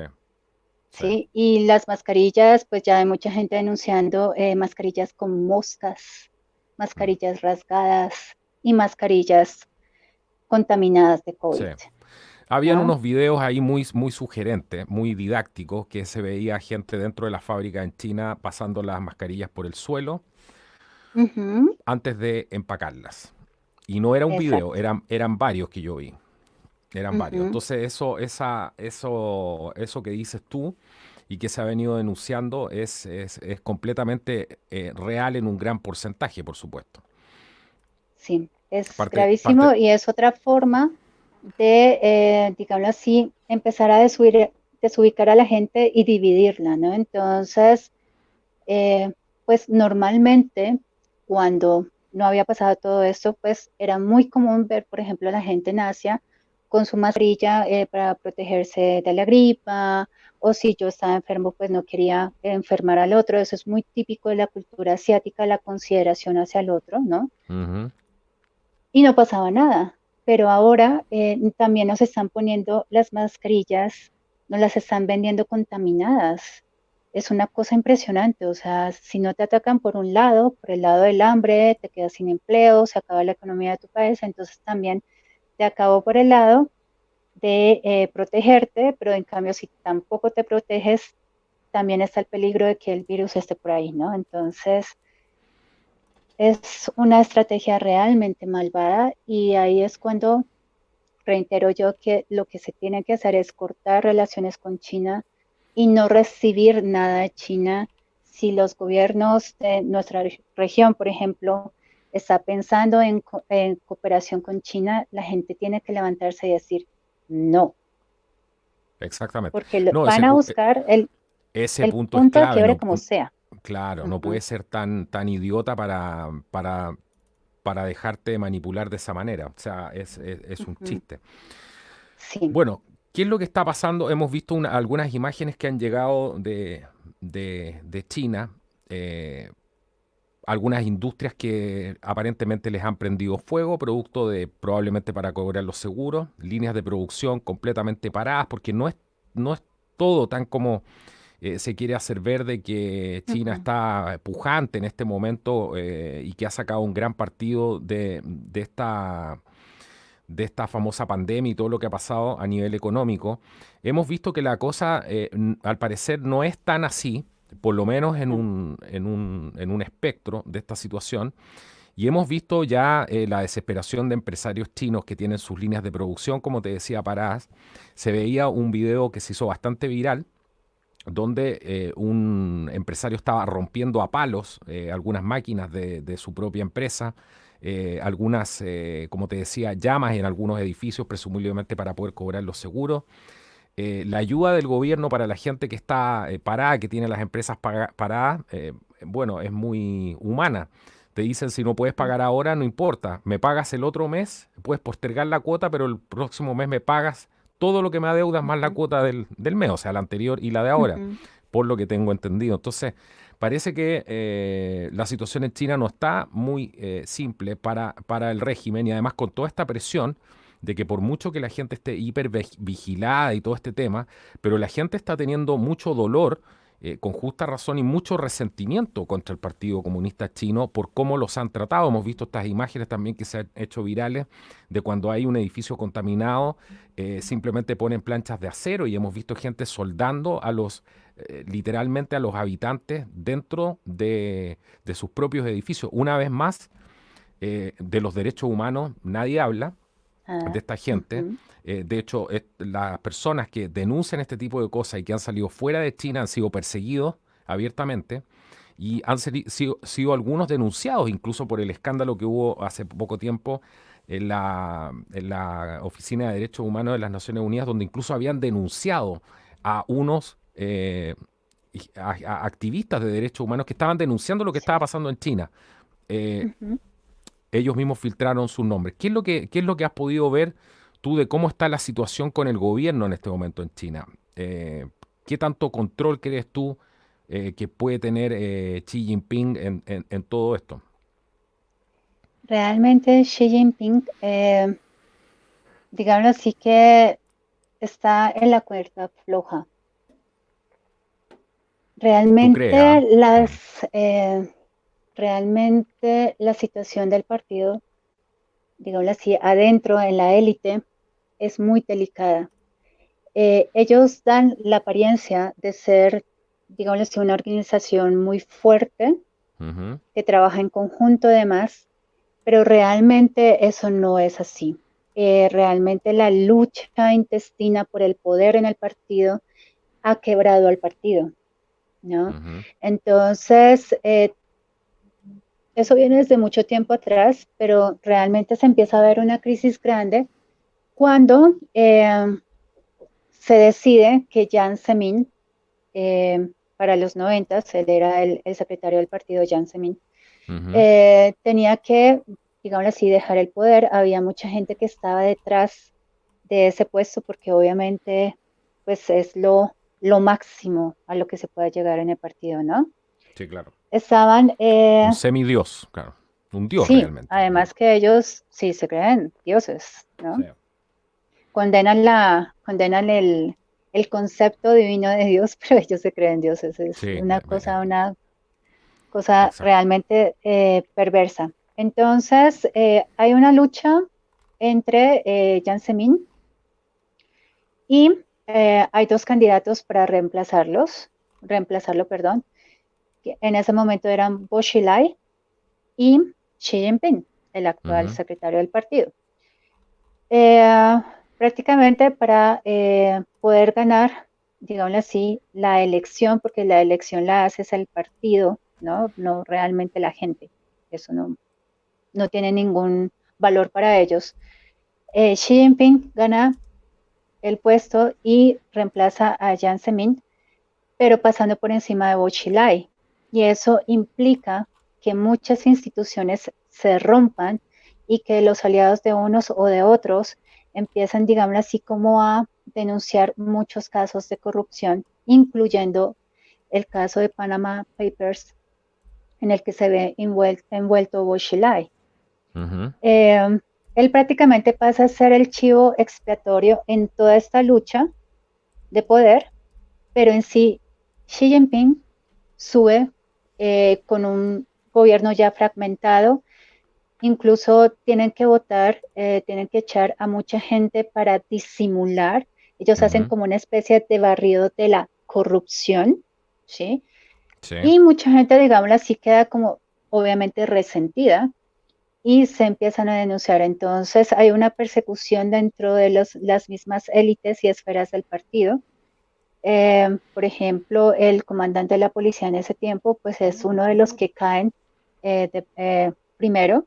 sí. ¿sí? Y las mascarillas, pues ya hay mucha gente denunciando mascarillas con moscas, Mm, mascarillas rasgadas y mascarillas contaminadas de sí. COVID, Habían ¿no? unos videos ahí muy, muy sugerentes, muy didácticos, que se veía gente dentro de la fábrica en China pasando las mascarillas por el suelo Ujú, antes de empacarlas. Y no era un video, exacto. eran varios que yo vi. Eran varios. Ujú, Entonces, eso que dices tú y que se ha venido denunciando es completamente real en un gran porcentaje, por supuesto. sí, es Parte, gravísimo y es otra forma de, digámoslo así, empezar a desubicar a la gente y dividirla, ¿no? Entonces, eh, pues normalmente cuando no había pasado todo esto, pues era muy común ver, por ejemplo, a la gente en Asia con su mascarilla para protegerse de la gripa, o si yo estaba enfermo, pues no quería enfermar al otro. Eso es muy típico de la cultura asiática, la consideración hacia el otro, ¿no? ujú, Y no pasaba nada. Pero ahora también nos están poniendo las mascarillas, nos las están vendiendo contaminadas. Es una cosa impresionante. O sea, si no te atacan por un lado, por el lado del hambre, te quedas sin empleo, se acaba la economía de tu país, entonces también te acabó por el lado de protegerte, pero en cambio si tampoco te proteges, también está el peligro de que el virus esté por ahí, ¿no? Entonces, es una estrategia realmente malvada y ahí es cuando reitero yo que lo que se tiene que hacer es cortar relaciones con China y no recibir nada de China. Si los gobiernos de nuestra región, por ejemplo, está pensando en cooperación con China, la gente tiene que levantarse y decir no, exactamente. porque No, van a buscar ese el punto es punto de clave. quiebre No, como sea. claro, no Ujú, puedes ser tan idiota para dejarte manipular de esa manera. O sea, es un ujú. chiste. Sí. Bueno, ¿qué es lo que está pasando? Hemos visto algunas imágenes que han llegado de China. eh, algunas industrias que aparentemente les han prendido fuego, producto de probablemente para cobrar los seguros, líneas de producción completamente paradas, porque no es todo tan como se quiere hacer ver de que China Ujú. está pujante en este momento y que ha sacado un gran partido de esta famosa pandemia y todo lo que ha pasado a nivel económico. Hemos visto que la cosa, al parecer, no es tan así, por lo menos en No. un espectro de esta situación. Y hemos visto ya la desesperación de empresarios chinos que tienen sus líneas de producción, como te decía, paradas. Se veía un video que se hizo bastante viral, donde un empresario estaba rompiendo a palos algunas máquinas de su propia empresa, algunas, como te decía, llamas en algunos edificios, presumiblemente para poder cobrar los seguros. La ayuda del gobierno para la gente que está parada, que tiene las empresas paradas, bueno, es muy humana. Te dicen, si no puedes pagar ahora, no importa, me pagas el otro mes, puedes postergar la cuota, pero el próximo mes me pagas todo lo que me adeudas más la Ujú. cuota del mes, o sea, la anterior y la de ahora, Ujú. por lo que tengo entendido. Entonces, parece que la situación en China no está muy simple para el régimen, y además con toda esta presión de que por mucho que la gente esté hiper vigilada y todo este tema, pero la gente está teniendo mucho dolor, con justa razón, y mucho resentimiento contra el Partido Comunista Chino por cómo los han tratado. Hemos visto estas imágenes también que se han hecho virales de cuando hay un edificio contaminado, simplemente ponen planchas de acero, y hemos visto gente soldando literalmente a los habitantes dentro de sus propios edificios. Una vez más, de los derechos humanos nadie habla de Ah, esta gente. ujú. De hecho, las personas que denuncian este tipo de cosas y que han salido fuera de China han sido perseguidos abiertamente, y han sido algunos denunciados incluso por el escándalo que hubo hace poco tiempo en la Oficina de Derechos Humanos de las Naciones Unidas, donde incluso habían denunciado a unos activistas de derechos humanos que estaban denunciando lo que estaba Sí. pasando en China. Eh, Ujú. Ellos mismos filtraron sus nombres. ¿Qué es lo que has podido ver tú de cómo está la situación con el gobierno en este momento en China? ¿Qué tanto control crees tú que puede tener Xi Jinping en todo esto? Realmente Xi Jinping, digámoslo así, que está en la cuerda floja. ¿Tú crees, ah? Realmente Mm. realmente la situación del partido, digámoslo así, adentro en la élite es muy delicada. Ellos dan la apariencia de ser, digámoslo así, una organización muy fuerte Ujú. que trabaja en conjunto además, pero realmente eso no es así. Realmente la lucha intestina por el poder en el partido ha quebrado al partido, ¿no? Ujú. Entonces, eso viene desde mucho tiempo atrás, pero realmente se empieza a ver una crisis grande cuando se decide que Jiang Zemin, para los 90, él era el secretario del partido, Jiang Zemin, Ujú. tenía que, digamos así, dejar el poder. Había mucha gente que estaba detrás de ese puesto porque obviamente pues es lo máximo a lo que se puede llegar en el partido, ¿no? Sí, claro. Estaban, Un semidios, claro. Un dios sí, realmente. Mm. además que ellos sí se creen dioses, Sí, ¿no? Condenan el concepto divino de Dios, pero ellos se creen dioses. Es sí, una cosa exacto. realmente perversa. Entonces, hay una lucha entre Jiang Zemin y hay dos candidatos para reemplazarlo, perdón, que en ese momento eran Bo Xilai y Xi Jinping, el actual Ujú. secretario del partido. Eh, Prácticamente para poder ganar, digámoslo así, la elección, porque la elección la hace el partido, ¿no? No realmente la gente. Eso no tiene ningún valor para ellos. Xi Jinping gana el puesto y reemplaza a Jiang Zemin, pero pasando por encima de Bo Xilai. Y eso implica que muchas instituciones se rompan y que los aliados de unos o de otros empiezan, digamos así, como a denunciar muchos casos de corrupción, incluyendo el caso de Panama Papers, en el que se ve envuelto Bo Xilai. Ujú. Él prácticamente pasa a ser el chivo expiatorio en toda esta lucha de poder, pero en sí Xi Jinping sube con un gobierno ya fragmentado. Incluso tienen que votar, tienen que echar a mucha gente para disimular. Ellos hacen Ujú. como una especie de barrido de la corrupción, ¿sí? Sí. Y mucha gente, digamos así, queda como obviamente resentida y se empiezan a denunciar. Entonces hay una persecución dentro de las mismas élites y esferas del partido. Por ejemplo, el comandante de la policía en ese tiempo, pues es uno de los que caen primero,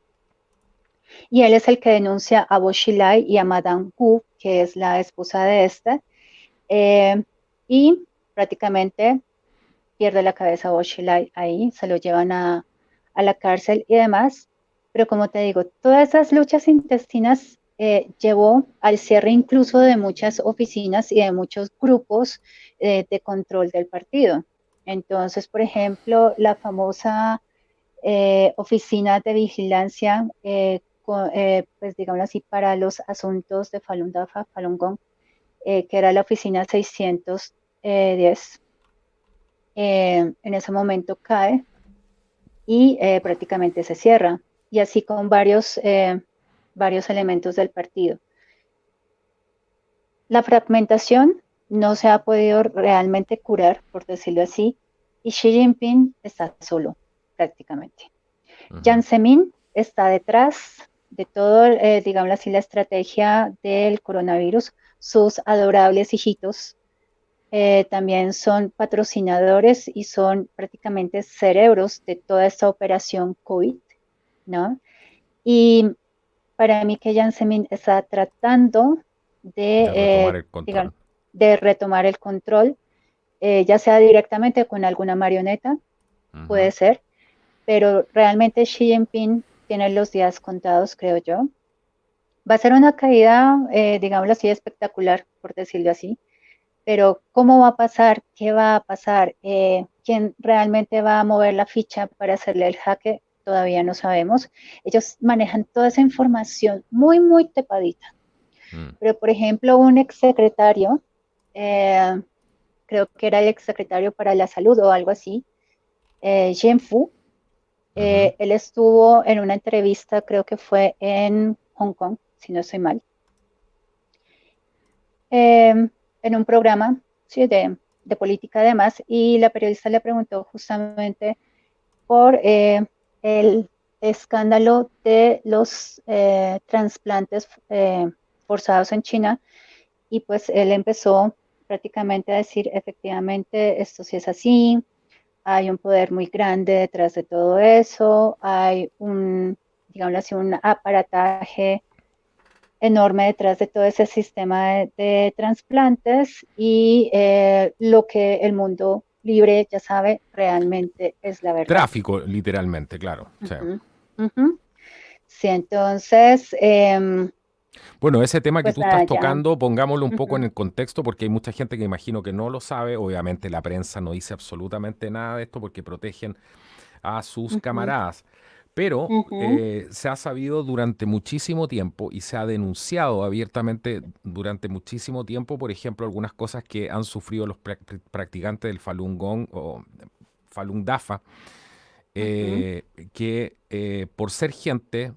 y él es el que denuncia a Bo Xilai y a Madame Wu, que es la esposa de esta, eh, y prácticamente pierde la cabeza Bo Xilai ahí, se lo llevan a la cárcel y demás. Pero como te digo, todas esas luchas intestinas llevó al cierre incluso de muchas oficinas y de muchos grupos de control del partido. Entonces, por ejemplo, la famosa oficina de vigilancia, pues digamos así, para los asuntos de Falun Dafa, Falun Gong, que era la oficina 610, en ese momento cae y prácticamente se cierra, y así con varios elementos del partido. La fragmentación no se ha podido realmente curar, por decirlo así, y Xi Jinping está solo prácticamente. Ujú. Jiang Zemin está detrás de todo, digamos así, la estrategia del coronavirus. Sus adorables hijitos también son patrocinadores y son prácticamente cerebros de toda esta operación COVID, ¿no? Y para mí que Jiang Zemin está tratando De retomar de, el digamos, control. de retomar el control, ya sea directamente con alguna marioneta, Ujú. puede ser, pero realmente Xi Jinping tiene los días contados, creo yo. Va a ser una caída, digámoslo así, espectacular, por decirlo así, pero ¿cómo va a pasar? ¿Qué va a pasar? ¿Quién realmente va a mover la ficha para hacerle el jaque? Todavía no sabemos. Ellos manejan toda esa información muy, muy tepadita. Mm. Pero, por ejemplo, un exsecretario, eh, creo que era el exsecretario para la salud o algo así, Jen Fu, Ujú. él estuvo en una entrevista, creo que fue en Hong Kong, si no estoy mal, en un programa, sí, de política además, y la periodista le preguntó justamente por el escándalo de los trasplantes forzados en China, y pues él empezó prácticamente a decir, efectivamente, esto sí es así, hay un poder muy grande detrás de todo eso, hay digamos así, un aparataje enorme detrás de todo ese sistema de trasplantes, y lo que el mundo libre ya sabe realmente es la verdad. Tráfico, literalmente, claro. Sí. Ujú, ujú. Sí, entonces, Bueno, ese tema que pues tú nada, estás ya. tocando, pongámoslo un poco en Ujú, el contexto, porque hay mucha gente que imagino que no lo sabe. Obviamente la prensa no dice absolutamente nada de esto porque protegen a sus ujú, camaradas. Pero ujú, se ha sabido durante muchísimo tiempo y se ha denunciado abiertamente durante muchísimo tiempo, por ejemplo, algunas cosas que han sufrido los practicantes del Falun Gong o Falun Dafa, ujú, que por ser gente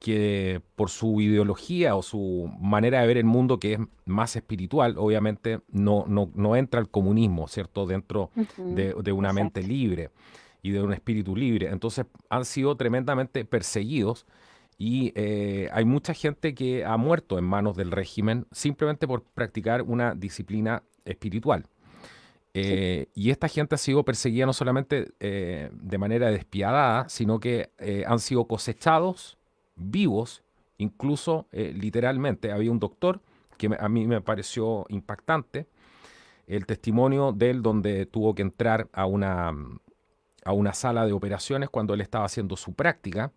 que por su ideología o su manera de ver el mundo que es más espiritual, obviamente no entra el comunismo, ¿cierto? Dentro ujú. de una mente Exacto. libre y de un espíritu libre. Entonces han sido tremendamente perseguidos y hay mucha gente que ha muerto en manos del régimen simplemente por practicar una disciplina espiritual. Sí. Y esta gente ha sido perseguida no solamente de manera despiadada, sino que han sido cosechados vivos, incluso literalmente. Había un doctor que a mí me pareció impactante, el testimonio de él donde tuvo que entrar a una sala de operaciones cuando él estaba haciendo su práctica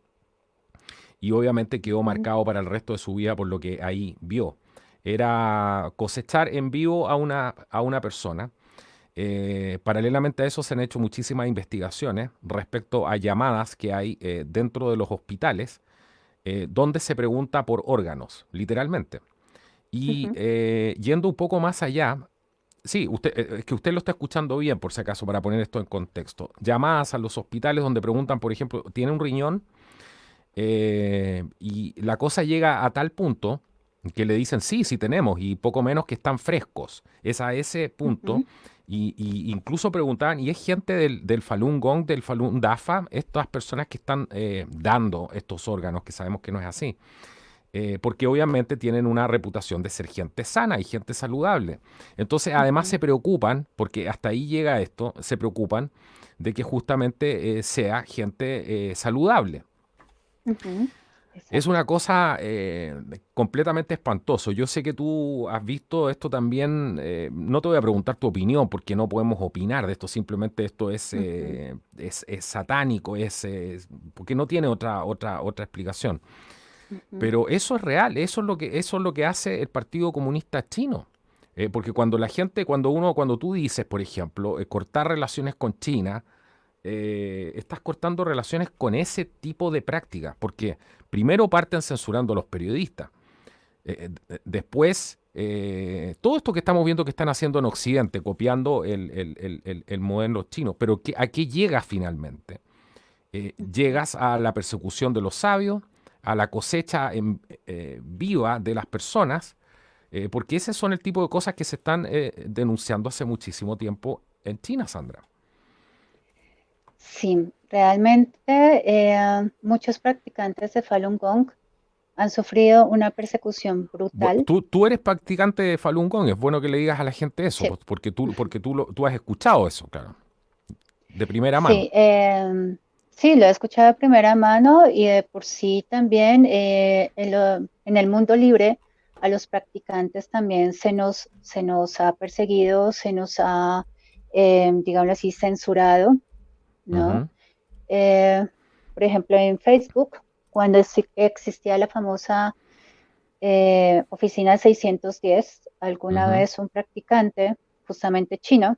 y obviamente quedó Ujú, marcado para el resto de su vida por lo que ahí vio. Era cosechar en vivo a una persona Paralelamente a eso se han hecho muchísimas investigaciones respecto a llamadas que hay dentro de los hospitales donde se pregunta por órganos, literalmente. Y Ujú, yendo un poco más allá, sí, es que usted lo está escuchando bien, por si acaso, para poner esto en contexto. Llamadas a los hospitales donde preguntan, por ejemplo, ¿tiene un riñón? Y la cosa llega a tal punto que le dicen, sí, sí tenemos, y poco menos que están frescos. Es a ese punto. ujú, Y incluso preguntaban, ¿y es gente del Falun Gong, del Falun Dafa, estas personas que están dando estos órganos, que sabemos que no es así? Porque obviamente tienen una reputación de ser gente sana y gente saludable. Entonces, además ujú, se preocupan, porque hasta ahí llega esto, se preocupan de que justamente sea gente saludable. ujú. Es Exacto. una cosa completamente espantoso. Yo sé que tú has visto esto también. No te voy a preguntar tu opinión porque no podemos opinar de esto. Simplemente esto Ujú, es satánico, porque no tiene otra explicación. ujú, Pero eso es real. Eso es lo que hace el Partido Comunista Chino. Porque cuando tú dices, por ejemplo, cortar relaciones con China, estás cortando relaciones con ese tipo de prácticas, porque primero parten censurando a los periodistas, después todo esto que estamos viendo que están haciendo en Occidente, copiando el modelo chino, pero ¿a qué llega finalmente? ujú. Llegas a la persecución de los sabios, a la cosecha viva de las personas, porque ese son el tipo de cosas que se están denunciando hace muchísimo tiempo en China, Sandra. Sí, realmente muchos practicantes de Falun Gong han sufrido una persecución brutal. Tú eres practicante de Falun Gong, es bueno que le digas a la gente eso, Sí, pues, porque tú has escuchado eso, claro, de primera mano. sí, sí, lo he escuchado de primera mano y de por sí también en el mundo libre a los practicantes también se nos ha perseguido, se nos ha, digámoslo así, censurado, ¿no? Ujú, Eh, por ejemplo, en Facebook, cuando existía la famosa oficina 610, alguna ujú, vez un practicante, justamente chino,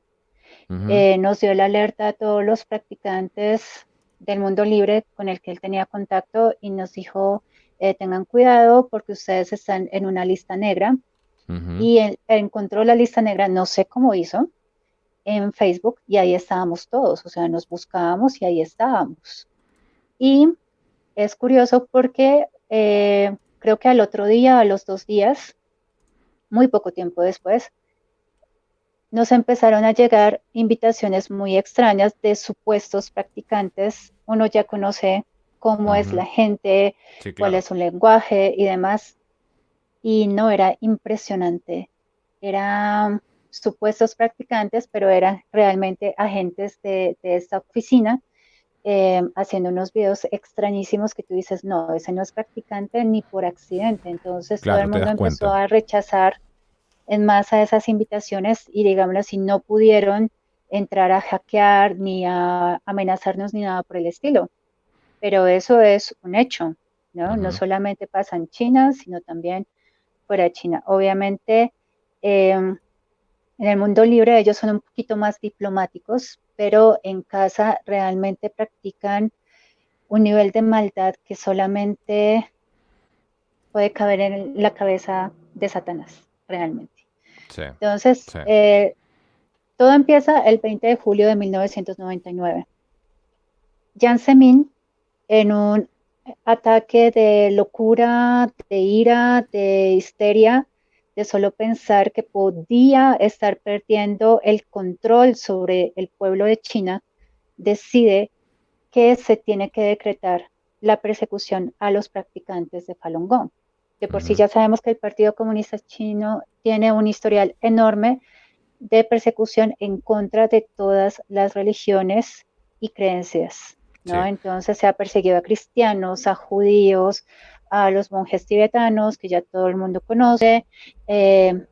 ujú, nos dio la alerta a todos los practicantes del mundo libre con el que él tenía contacto y nos dijo, tengan cuidado porque ustedes están en una lista negra. ujú. Y él encontró la lista negra, no sé cómo hizo, en Facebook y ahí estábamos todos, o sea, nos buscábamos y ahí estábamos. Y es curioso porque creo que al otro día, a los 2 días, muy poco tiempo después, nos empezaron a llegar invitaciones muy extrañas de supuestos practicantes. Uno ya conoce cómo es Ujú. la gente, Sí, cuál claro. es su lenguaje y demás. Y no era impresionante. Eran supuestos practicantes, pero eran realmente agentes de esta oficina haciendo unos videos extrañísimos que tú dices, no, ese no es practicante ni por accidente. Entonces todo el Claro, te mundo das empezó cuenta. a rechazar en masa esas invitaciones y digámoslo así, no pudieron entrar a hackear ni a amenazarnos ni nada por el estilo. Pero eso es un hecho, ¿no? No Ujú. solamente pasa en China, sino también fuera de China. Obviamente, en el mundo libre ellos son un poquito más diplomáticos, pero en casa realmente practican un nivel de maldad que solamente puede caber en la cabeza de Satanás, realmente. Sí, Entonces, sí. todo empieza el 20 de julio de 1999. Jiang Zemin, en un ataque de locura, de ira, de histeria, de solo pensar que podía estar perdiendo el control sobre el pueblo de China, decide que se tiene que decretar la persecución a los practicantes de Falun Gong. De por sí Ujú. ya sabemos que el Partido Comunista Chino tiene un historial enorme de persecución en contra de todas las religiones y creencias, ¿no? Sí. Entonces se ha perseguido a cristianos, a judíos, a los monjes tibetanos, que ya todo el mundo conoce,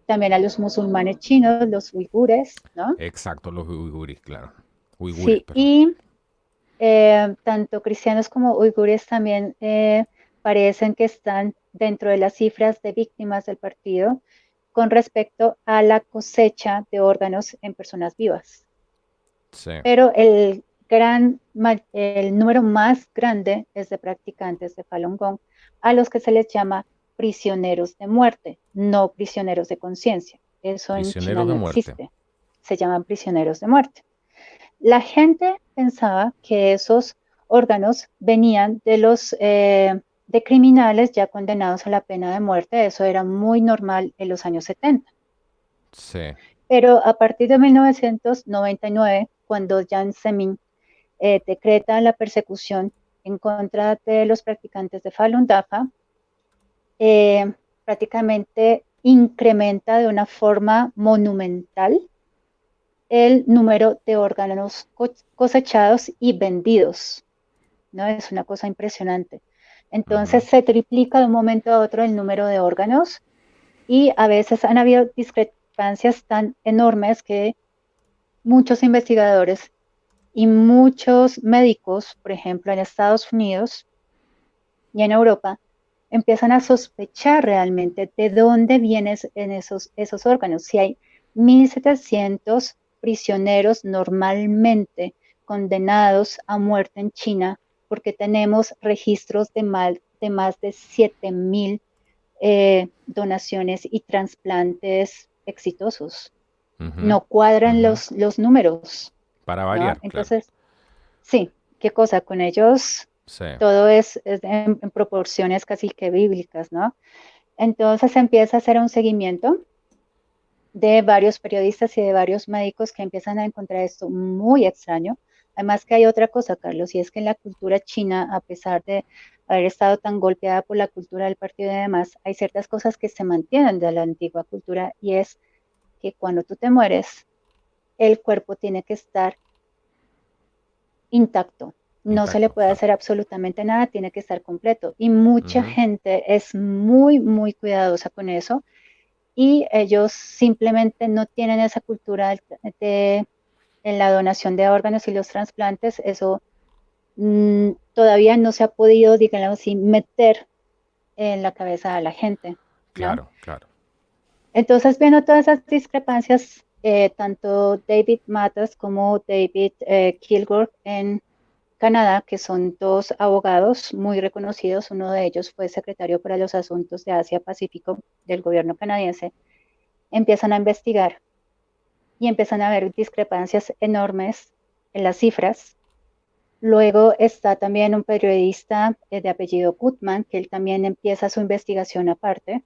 también a los musulmanes chinos, los uigures, ¿no? Exacto, los uigures, claro. Uigures, Sí, perdón. y tanto cristianos como uigures también parecen que están dentro de las cifras de víctimas del partido, con respecto a la cosecha de órganos en personas vivas. Sí. Pero el número más grande es de practicantes de Falun Gong, a los que se les llama prisioneros de muerte, no prisioneros de conciencia. Eso en China Prisioneros de no muerte. existe. Se llaman prisioneros de muerte. La gente pensaba que esos órganos venían de criminales ya condenados a la pena de muerte. Eso era muy normal en los años 70. Sí. Pero a partir de 1999, cuando Jiang Zemin decreta la persecución en contra de los practicantes de Falun Dafa, prácticamente incrementa de una forma monumental el número de órganos cosechados y vendidos, ¿no? Es una cosa impresionante. Entonces se triplica de un momento a otro el número de órganos y a veces han habido discrepancias tan enormes que muchos investigadores y muchos médicos, por ejemplo, en Estados Unidos y en Europa, empiezan a sospechar realmente de dónde vienen esos órganos. Si hay 1.700 prisioneros normalmente condenados a muerte en China, porque tenemos registros de más de 7.000 donaciones y trasplantes exitosos. No cuadran los números. Para ¿no? variar, Entonces, sí, ¿qué cosa? Con ellos sí. todo es en proporciones casi que bíblicas, ¿no? Entonces empieza a hacer un seguimiento de varios periodistas y de varios médicos que empiezan a encontrar esto muy extraño. Además que hay otra cosa, Carlos, y es que en la cultura china, a pesar de haber estado tan golpeada por la cultura del partido y demás, hay ciertas cosas que se mantienen de la antigua cultura y es que cuando tú te mueres, el cuerpo tiene que estar intacto. No se le puede hacer absolutamente nada, tiene que estar completo. Y mucha gente es muy, muy cuidadosa con eso y ellos simplemente no tienen esa cultura en la donación de órganos y los trasplantes. Eso todavía no se ha podido, digamos así, meter en la cabeza de la gente, ¿no? Claro, claro. Entonces, viendo todas esas discrepancias, tanto David Matas como David Kilgour en Canadá, que son dos abogados muy reconocidos, uno de ellos fue secretario para los asuntos de Asia-Pacífico del gobierno canadiense, empiezan a investigar y empiezan a ver discrepancias enormes en las cifras. Luego está también un periodista de apellido Gutman, que él también empieza su investigación aparte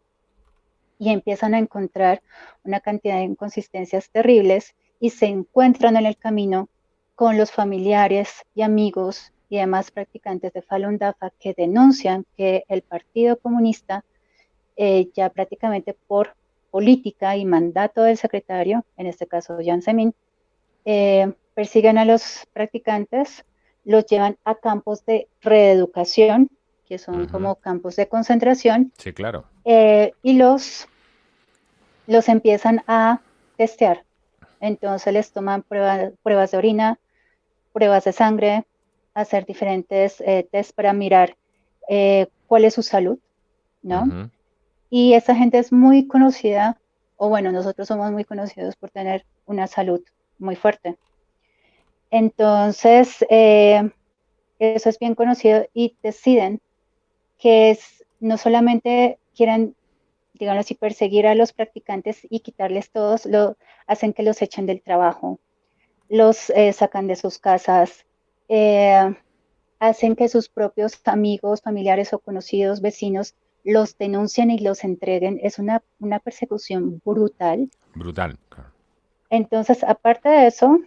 y empiezan a encontrar una cantidad de inconsistencias terribles y se encuentran en el camino con los familiares y amigos y demás practicantes de Falun Dafa que denuncian que el Partido Comunista, ya prácticamente por política y mandato del secretario, en este caso Jiang Zemin, persiguen a los practicantes, los llevan a campos de reeducación, que son como campos de concentración. Sí, claro. Y los empiezan a testear. Entonces les toman pruebas de orina, pruebas de sangre, hacer diferentes tests para mirar cuál es su salud, ¿no? Y esa gente es muy conocida, o bueno, nosotros somos muy conocidos por tener una salud muy fuerte. Entonces, eso es bien conocido y deciden que no solamente quieren, digamos así, perseguir a los practicantes y quitarles todos, hacen que los echen del trabajo, los sacan de sus casas, hacen que sus propios amigos, familiares o conocidos, vecinos, los denuncien y los entreguen. Es una persecución brutal. Brutal. Claro. Entonces, aparte de eso,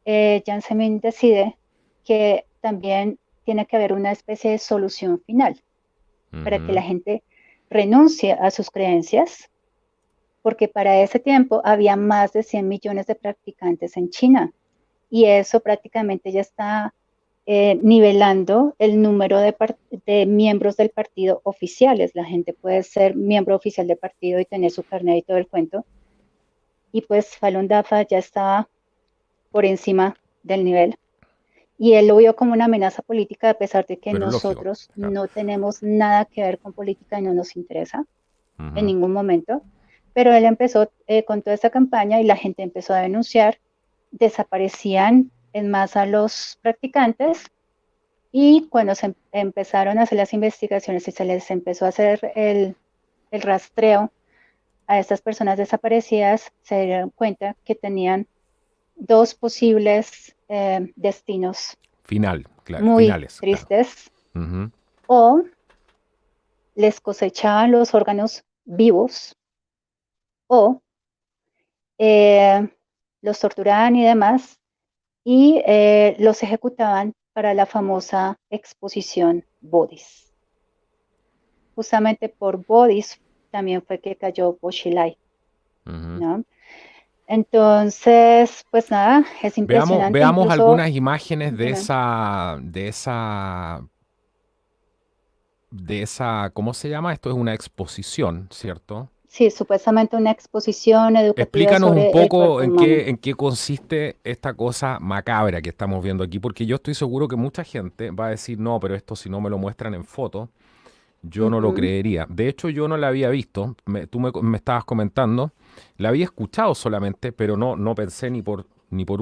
Jiang Zemin decide que también tiene que haber una especie de solución final para que la gente renuncie a sus creencias, porque para ese tiempo había más de 100 millones de practicantes en China y eso prácticamente ya está nivelando el número de miembros del partido oficiales. La gente puede ser miembro oficial del partido y tener su carnet y todo el cuento. Y pues Falun Dafa ya estaba por encima del nivel. Y él lo vio como una amenaza política, a pesar de que nosotros lógico, claro. no tenemos nada que ver con política y no nos interesa en ningún momento. Pero él empezó con toda esta campaña y la gente empezó a denunciar, desaparecían en masa los practicantes y cuando se empezaron a hacer las investigaciones y se les empezó a hacer el rastreo a estas personas desaparecidas, se dieron cuenta que tenían dos posibles destinos muy Finales, claro. tristes, Ujú. o les cosechaban los órganos vivos o eh, los torturaban y demás y los ejecutaban para la famosa exposición Bodies. Justamente por Bodies también fue que cayó Bochilai, Ujú. ¿no? Entonces, pues nada, es Veamos, impresionante, veamos incluso, algunas imágenes dime, de esa, ¿cómo se llama? Esto es una exposición, ¿cierto? sí, supuestamente una exposición educativa Explícanos un sobre el poco cuerpo humano. en qué consiste esta cosa macabra que estamos viendo aquí, porque yo estoy seguro que mucha gente va a decir, no, pero esto si no me lo muestran en foto, yo no lo Ujú. creería. De hecho, yo no la había visto, tú me estabas comentando, la había escuchado solamente, pero no pensé ni por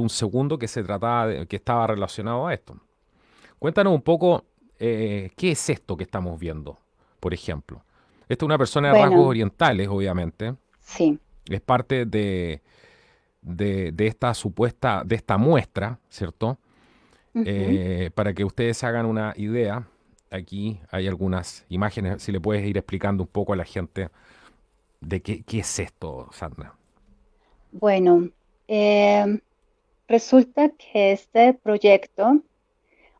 un segundo que se trataba de, que estaba relacionado a esto. Cuéntanos un poco qué es esto que estamos viendo, por ejemplo. Esta es una persona de rasgos Bueno, orientales, obviamente. sí. Es parte de esta supuesta, de esta muestra, ¿cierto? Ujú. Para que ustedes hagan una idea, aquí hay algunas imágenes, si le puedes ir explicando un poco a la gente de qué es esto, Sandra. Bueno, resulta que este proyecto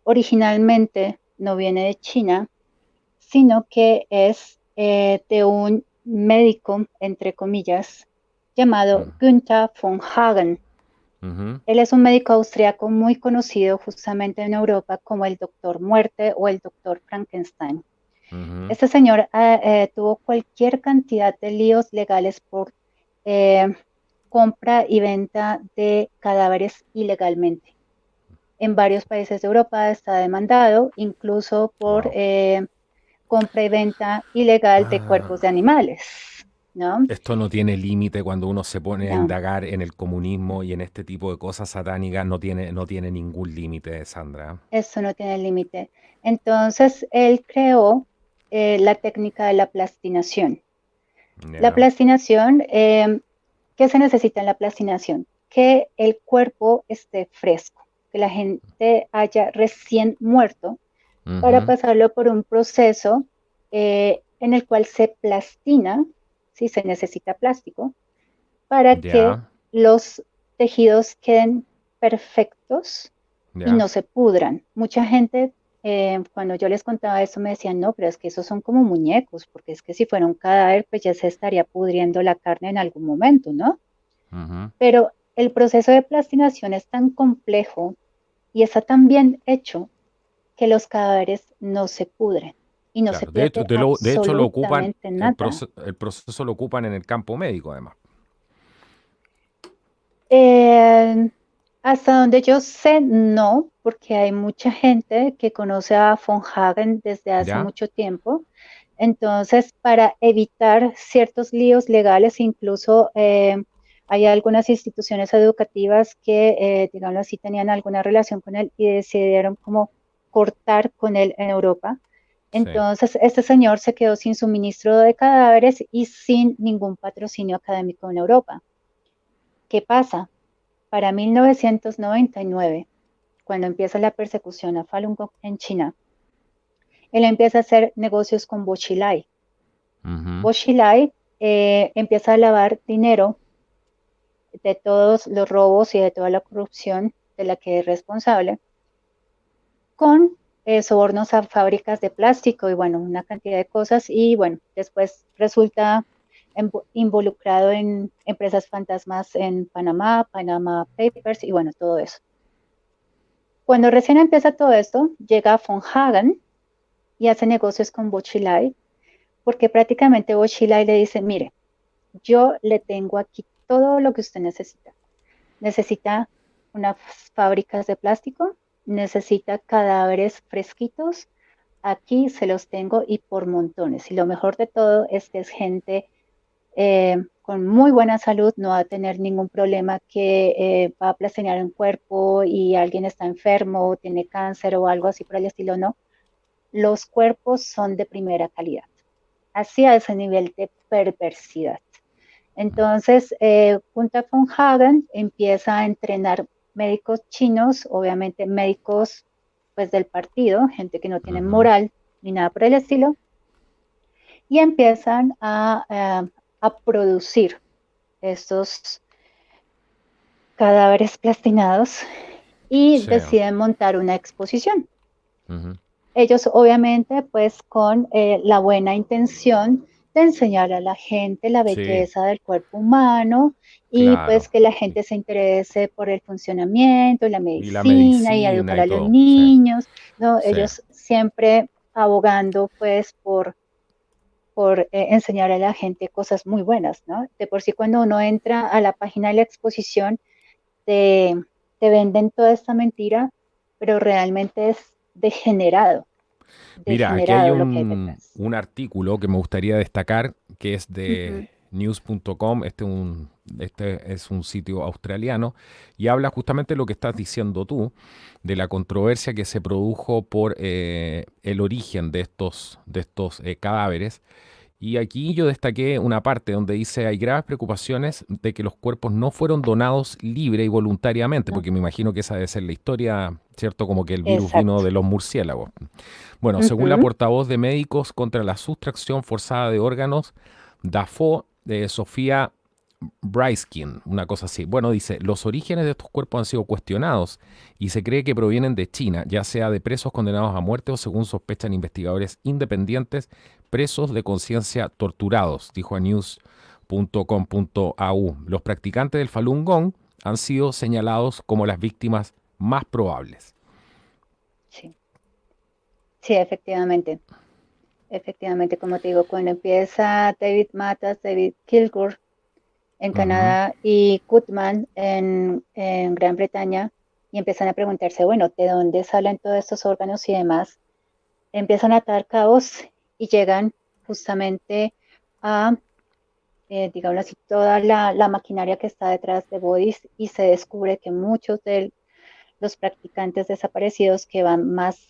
originalmente no viene de China, sino que es de un médico, entre comillas, llamado Mm, Günther von Hagen. ujú, Él es un médico austriaco muy conocido justamente en Europa como el Doctor Muerte o el Doctor Frankenstein. ujú. Este señor tuvo cualquier cantidad de líos legales por eh, compra y venta de cadáveres ilegalmente. En varios países de Europa está demandado, incluso por Wow. compra y venta ilegal de cuerpos de Ah, animales, ¿no? esto no tiene límite cuando uno se pone a No, indagar en el comunismo y en este tipo de cosas satánicas, no tiene ningún límite, Sandra. eso no tiene límite. Entonces, él creó la técnica de la plastinación. La Ya, plastinación, ¿qué se necesita en la plastinación? Que el cuerpo esté fresco, que la gente haya recién muerto para ujú, pasarlo por un proceso en el cual se plastina, si se necesita plástico, para que ya, los tejidos queden perfectos y ya. no se pudran. Mucha gente, cuando yo les contaba eso, me decían, no, pero es que esos son como muñecos, porque es que si fuera un cadáver, pues ya se estaría pudriendo la carne en algún momento, ¿no? Ujú. Pero el proceso de plastinación es tan complejo y está tan bien hecho que los cadáveres no se pudren y no se Claro, de hecho, pierde de hecho lo ocupan, absolutamente nada. el proceso lo ocupan en el campo médico, además. Eh, Hasta donde yo sé, no, porque hay mucha gente que conoce a von Hagen desde hace ¿Ya? mucho tiempo. Entonces, para evitar ciertos líos legales, incluso hay algunas instituciones educativas que, digámoslo así, tenían alguna relación con él y decidieron como cortar con él en Europa. Sí. Entonces, este señor se quedó sin suministro de cadáveres y sin ningún patrocinio académico en Europa. ¿Qué pasa? Para 1999, cuando empieza la persecución a Falun Gong en China, él empieza a hacer negocios con Bo Xilai. Ujú. Bo Xilai empieza a lavar dinero de todos los robos y de toda la corrupción de la que es responsable con sobornos a fábricas de plástico y bueno, una cantidad de cosas y bueno, después resulta involucrado en empresas fantasmas en Panamá, Panama Papers y bueno, todo eso. Cuando recién empieza todo esto, llega von Hagen y hace negocios con Bochilai, porque prácticamente Bochilai le dice, mire, yo le tengo aquí todo lo que usted necesita. Necesita unas fábricas de plástico, necesita cadáveres fresquitos, aquí se los tengo y por montones. Y lo mejor de todo es que es gente con muy buena salud, no va a tener ningún problema que va a plastinear un cuerpo y alguien está enfermo, tiene cáncer o algo así por el estilo, no. Los cuerpos son de primera calidad, así a ese nivel de perversidad. Entonces, Gunther von Hagen empieza a entrenar médicos chinos, obviamente médicos pues del partido, gente que no tiene Ujú. moral ni nada por el estilo, y empiezan a producir estos cadáveres plastinados y Sí. deciden montar una exposición. Ujú. Ellos obviamente pues con la buena intención de enseñar a la gente la Sí, belleza del cuerpo humano y pues claro. que la Y, gente se interese por el funcionamiento, la y la medicina y medicina educar y a los todo. Sí, niños, ¿no? sí. Ellos siempre abogando pues por enseñar a la gente cosas muy buenas, ¿no? De por sí cuando uno entra a la página de la exposición te, te venden toda esta mentira, pero realmente es Mira, aquí hay degenerado lo que hay detrás. un artículo que me gustaría destacar que es de Ujú. news.com. Este es un sitio australiano y habla justamente de lo que estás diciendo tú, de la controversia que se produjo por el origen de estos cadáveres. Y aquí yo destaqué una parte donde dice hay graves preocupaciones de que los cuerpos no fueron donados libre y voluntariamente, No, porque me imagino que esa debe ser la historia, ¿cierto? Como que el virus vino exacto. de los murciélagos. Bueno, según la Ujú. portavoz de Médicos contra la Sustracción Forzada de Órganos, DAFO, Sofía Bryskin, una cosa así. Bueno, dice, los orígenes de estos cuerpos han sido cuestionados y se cree que provienen de China, ya sea de presos condenados a muerte o, según sospechan investigadores independientes, presos de conciencia torturados, dijo a news.com.au. Los practicantes del Falun Gong han sido señalados como las víctimas más probables. Sí, sí, efectivamente. Efectivamente, como te digo, cuando empieza David Matas, David Kilgour en Ujú. Canadá y Goodman en Gran Bretaña, y empiezan a preguntarse, bueno, ¿de dónde salen todos estos órganos y demás? Empiezan a atar cabos y llegan justamente a, digamos así, toda la maquinaria que está detrás de Bodies y se descubre que muchos de los practicantes desaparecidos que van más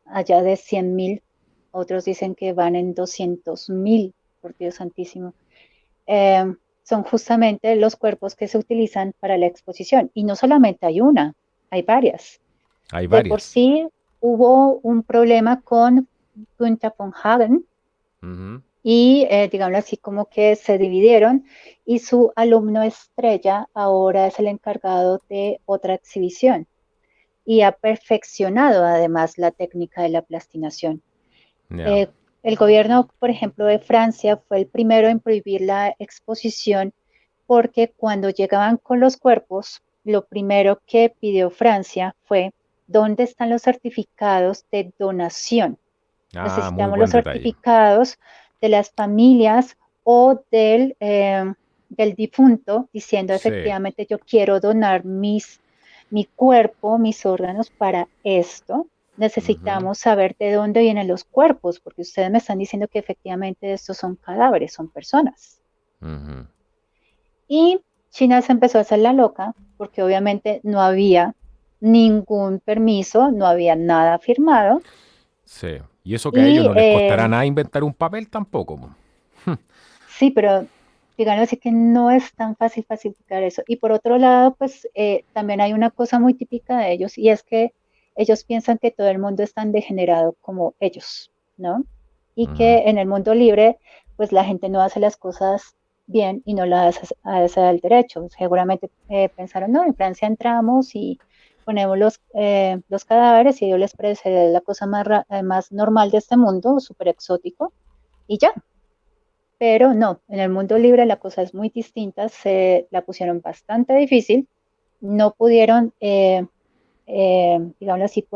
allá de 100.000, otros dicen que van en 200.000, por Dios santísimo, eh, son justamente los cuerpos que se utilizan para la exposición. Y no solamente hay una, hay varias. Hay De por varias. sí hubo un problema con Gunther von Hagen Ujú. y digamos así como que se dividieron y su alumno estrella ahora es el encargado de otra exhibición y ha perfeccionado además la técnica de la plastinación. Ya. Eh, el gobierno, por ejemplo, de Francia fue el primero en prohibir la exposición porque cuando llegaban con los cuerpos, lo primero que pidió Francia fue, ¿dónde están los certificados de donación? Ah, muy Necesitamos los buen detalle. certificados de las familias o del difunto diciendo Sí. efectivamente yo quiero donar mi cuerpo, mis órganos para esto. Ujú. Necesitamos saber de dónde vienen los cuerpos, porque ustedes me están diciendo que efectivamente estos son cadáveres, son personas. Ujú. Y China se empezó a hacer la loca porque obviamente no había ningún permiso, no había nada firmado. Sí. Y eso que a ellos Y no les costará nada inventar un papel tampoco, po. sí, pero digamos así que no es tan fácil falsificar eso. Y por otro lado, pues también hay una cosa muy típica de ellos y es que ellos piensan que todo el mundo es tan degenerado como ellos, ¿no? Y Ujú. que en el mundo libre, pues la gente no hace las cosas bien y no las hace al derecho. Seguramente pensaron, no, en Francia entramos y ponemos los cadáveres y a ellos les parece la cosa más normal de este mundo, súper exótico, y ya. Pero no, en el mundo libre la cosa es muy distinta, se la pusieron bastante difícil, no pudieron, digamos así,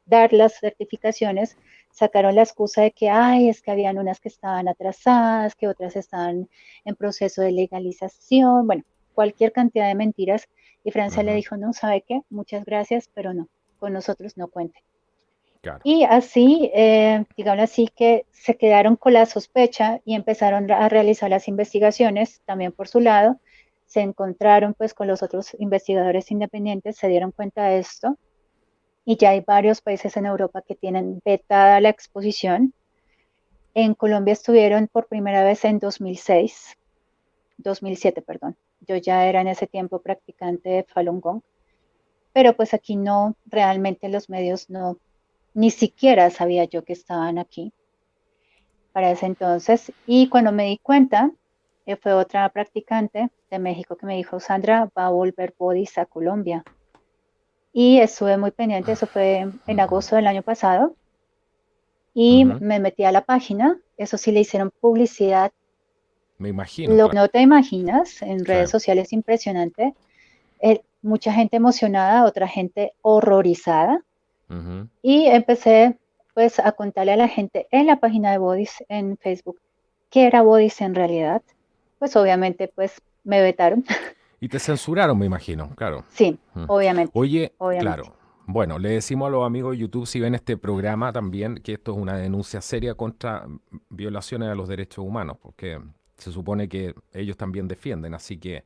dar las certificaciones, sacaron la excusa de que, ay, es que habían unas que estaban atrasadas, que otras estaban en proceso de legalización, bueno, cualquier cantidad de mentiras, y Francia le Ujú. dijo, no, ¿sabe qué? Muchas gracias, pero no, con nosotros no cuente. claro. Y así, digamos así, que se quedaron con la sospecha y empezaron a realizar las investigaciones también por su lado. Se encontraron pues con los otros investigadores independientes, se dieron cuenta de esto y ya hay varios países en Europa que tienen vetada la exposición. En Colombia estuvieron por primera vez en 2006, 2007, perdón. Yo ya era en ese tiempo practicante de Falun Gong, pero pues aquí no, realmente los medios no, ni siquiera sabía yo que estaban aquí para ese entonces. Y cuando me di cuenta, fue otra practicante de México que me dijo, Sandra, va a volver Bodis a Colombia. Y estuve muy pendiente, eso fue en Ujú, agosto del año pasado, y ujú. me metí a la página, eso sí le hicieron publicidad, Me imagino, lo claro. que no te imaginas, en Sí. redes sociales impresionante, mucha gente emocionada, otra gente horrorizada, Ujú. y empecé pues a contarle a la gente en la página de Bodis en Facebook qué era Bodis en realidad. Pues obviamente pues me vetaron. Y te censuraron, me imagino, claro. Sí, Mm. obviamente, Oye, obviamente. claro. Bueno, le decimos a los amigos de YouTube, si ven este programa también, que esto es una denuncia seria contra violaciones a los derechos humanos, porque se supone que ellos también defienden, así que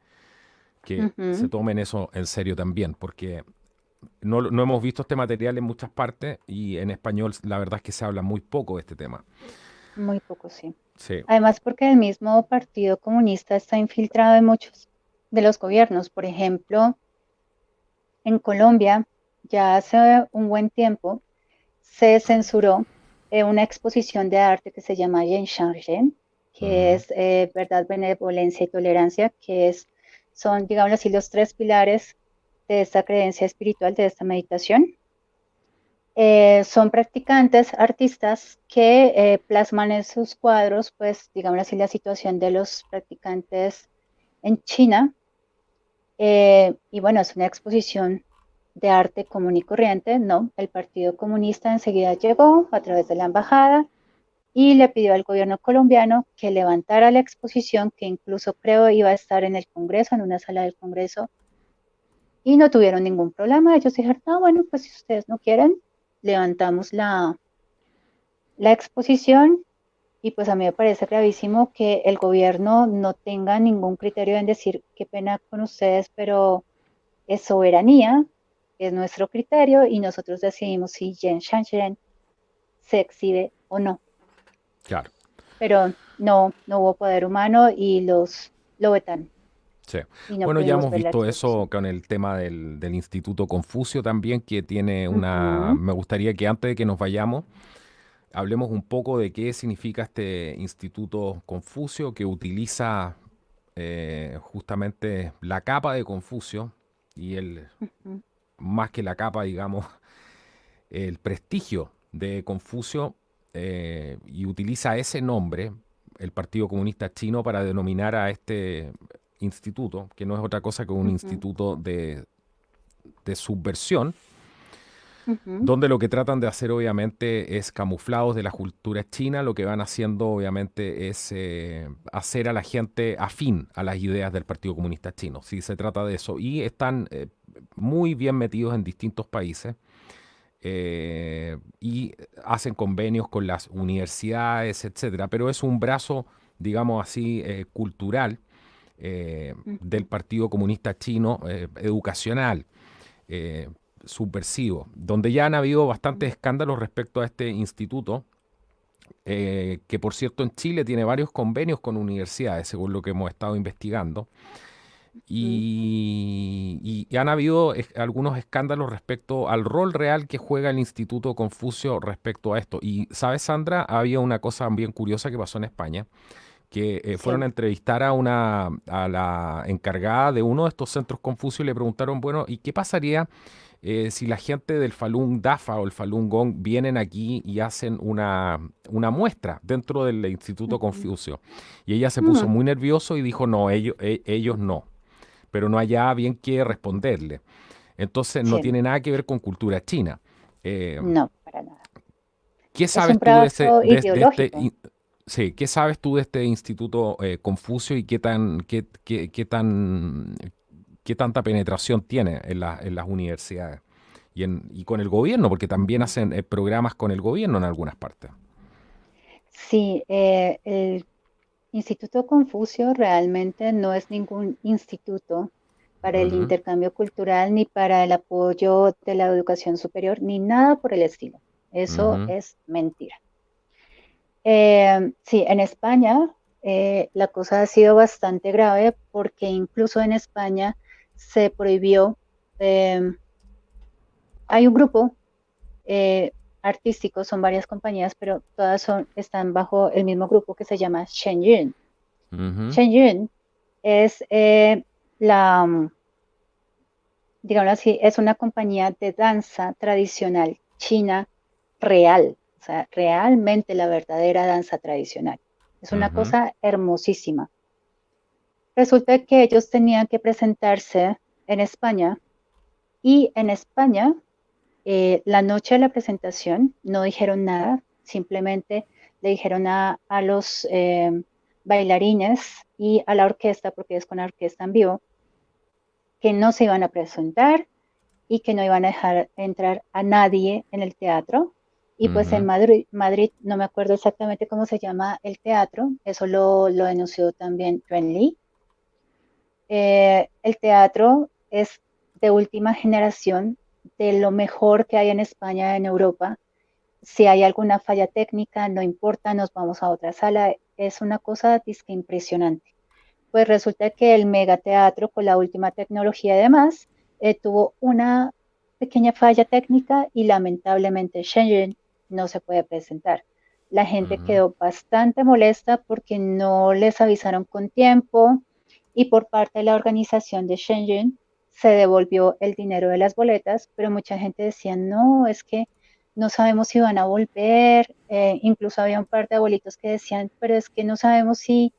se Ujú, tomen eso en serio también, porque no hemos visto este material en muchas partes y en español la verdad es que se habla muy poco de este tema. muy poco, sí. Sí. Además, porque el mismo Partido Comunista está infiltrado en muchos de los gobiernos. Por ejemplo, en Colombia, ya hace un buen tiempo, se censuró una exposición de arte que se llama Yen Shanren, que Ujú. es verdad, benevolencia y tolerancia, que es, son, digamos así, los tres pilares de esta creencia espiritual, de esta meditación. Son practicantes, artistas que plasman en sus cuadros, pues, digamos así, la situación de los practicantes en China. Y bueno, es una exposición de arte común y corriente, ¿no? El Partido Comunista enseguida llegó a través de la embajada y le pidió al gobierno colombiano que levantara la exposición, que incluso creo iba a estar en el Congreso, en una sala del Congreso, y no tuvieron ningún problema. Ellos dijeron, ah, bueno, pues si ustedes no quieren, levantamos la exposición. Y pues a mí me parece gravísimo que el gobierno no tenga ningún criterio en decir qué pena con ustedes, pero es soberanía, es nuestro criterio y nosotros decidimos si Jen Shansharen se exhibe o no. Claro. Pero no, no hubo poder humano y los lo vetan Sí. y no Bueno, ya pudimos hemos ver la visto eso exposición. con el tema del Instituto Confucio también, que tiene una... Ujú, Me gustaría que antes de que nos vayamos, hablemos un poco de qué significa este Instituto Confucio que utiliza justamente la capa de Confucio y ujú, más que la capa, digamos, el prestigio de Confucio y utiliza ese nombre, el Partido Comunista Chino, para denominar a este instituto, que no es otra cosa que un ujú, instituto de subversión, ujú. donde lo que tratan de hacer obviamente es camuflados de la cultura china, lo que van haciendo obviamente es hacer a la gente afín a las ideas del Partido Comunista Chino, si se trata de eso, y están muy bien metidos en distintos países y hacen convenios con las universidades, etcétera, pero es un brazo, digamos así, cultural del Ujú, Partido Comunista Chino, educacional, eh, subversivo, donde ya han habido bastantes ujú, escándalos respecto a este instituto, que por cierto en Chile tiene varios convenios con universidades, según lo que hemos estado investigando, ujú. y han habido algunos escándalos respecto al rol real que juega el Instituto Confucio respecto a esto. Y, ¿sabes, Sandra? Había una cosa bien curiosa que pasó en España, que fueron a Sí. entrevistar a la encargada de uno de estos centros Confucio y le preguntaron, bueno, ¿y qué pasaría si la gente del Falun Dafa o el Falun Gong vienen aquí y hacen una muestra dentro del Instituto Ujú. Confucio? Y ella se puso Mm, muy nervioso y dijo, no, ellos no, pero no hallaba bien qué ujú. responderle. Entonces no Sí, tiene nada que ver con cultura china. Eh, no, para nada. ¿Qué Es un sabes tú brazo ideológico. sí, qué sabes tú de este instituto Confucio y qué tanta penetración tiene en las universidades? y con el gobierno, porque también hacen programas con el gobierno en algunas partes. Sí, el Instituto Confucio realmente no es ningún instituto para el Ujú, intercambio cultural ni para el apoyo de la educación superior, ni nada por el estilo. Eso ujú, es mentira. Sí, en España la cosa ha sido bastante grave porque incluso en España se prohibió, eh, hay un grupo eh, artístico, son varias compañías, pero todas están bajo el mismo grupo que se llama Shenyun. ujú, Shenyun es digámoslo así, es una compañía de danza tradicional china real, o sea, realmente la verdadera danza tradicional. Es una ujú, cosa hermosísima. Resulta que ellos tenían que presentarse en España y en España, la noche de la presentación, no dijeron nada, simplemente le dijeron a los bailarines y a la orquesta, porque es con la orquesta en vivo, que no se iban a presentar y que no iban a dejar entrar a nadie en el teatro. Y pues en ujú. Madrid, no me acuerdo exactamente cómo se llama el teatro, eso lo denunció también Yuan Li. El teatro es de última generación, de lo mejor que hay en España, en Europa. Si hay alguna falla técnica, no importa, nos vamos a otra sala. Es una cosa disque impresionante. Pues resulta que el megateatro con la última tecnología y demás tuvo una pequeña falla técnica y lamentablemente Shenzhen no se puede presentar. La gente Ujú, quedó bastante molesta porque no les avisaron con tiempo y por parte de la organización de Shenzhen se devolvió el dinero de las boletas, pero mucha gente decía, no, es que no sabemos si van a volver. Incluso había un par de abuelitos que decían, pero es que no sabemos si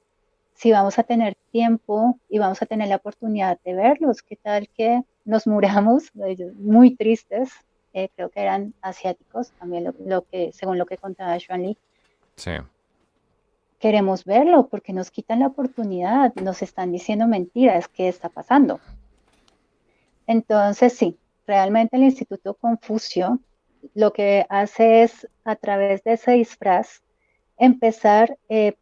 vamos a tener tiempo y vamos a tener la oportunidad de verlos. ¿Qué tal que nos muramos? Ellos muy tristes, creo que eran asiáticos, también según lo que contaba Xuan Lee. sí. Queremos verlo porque nos quitan la oportunidad, nos están diciendo mentiras, ¿qué está pasando? Entonces, sí, realmente el Instituto Confucio lo que hace es, a través de ese disfraz, empezar eh,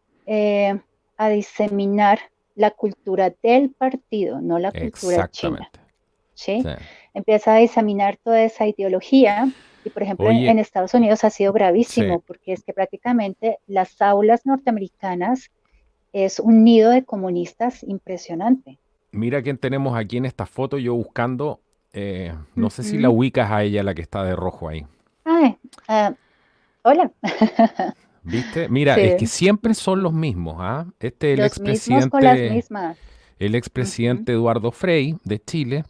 a diseminar la cultura del partido, no la cultura china, Exactamente. ¿sí? Sí. Empieza a diseminar toda esa ideología y, por ejemplo, en Oye, Estados Unidos ha sido sí. gravísimo porque es que prácticamente las aulas norteamericanas es un nido de comunistas impresionante. Mira quién tenemos aquí en esta foto, yo buscando, no sé si la Ujú. ubicas a ella, la que está de rojo ahí. Ay, hola. ¿Viste? Mira, es que Sí, siempre son ujú. los mismos, ¿ah? Este es Los mismos con las mismas. el Ujú. expresidente Eduardo Frei de Chile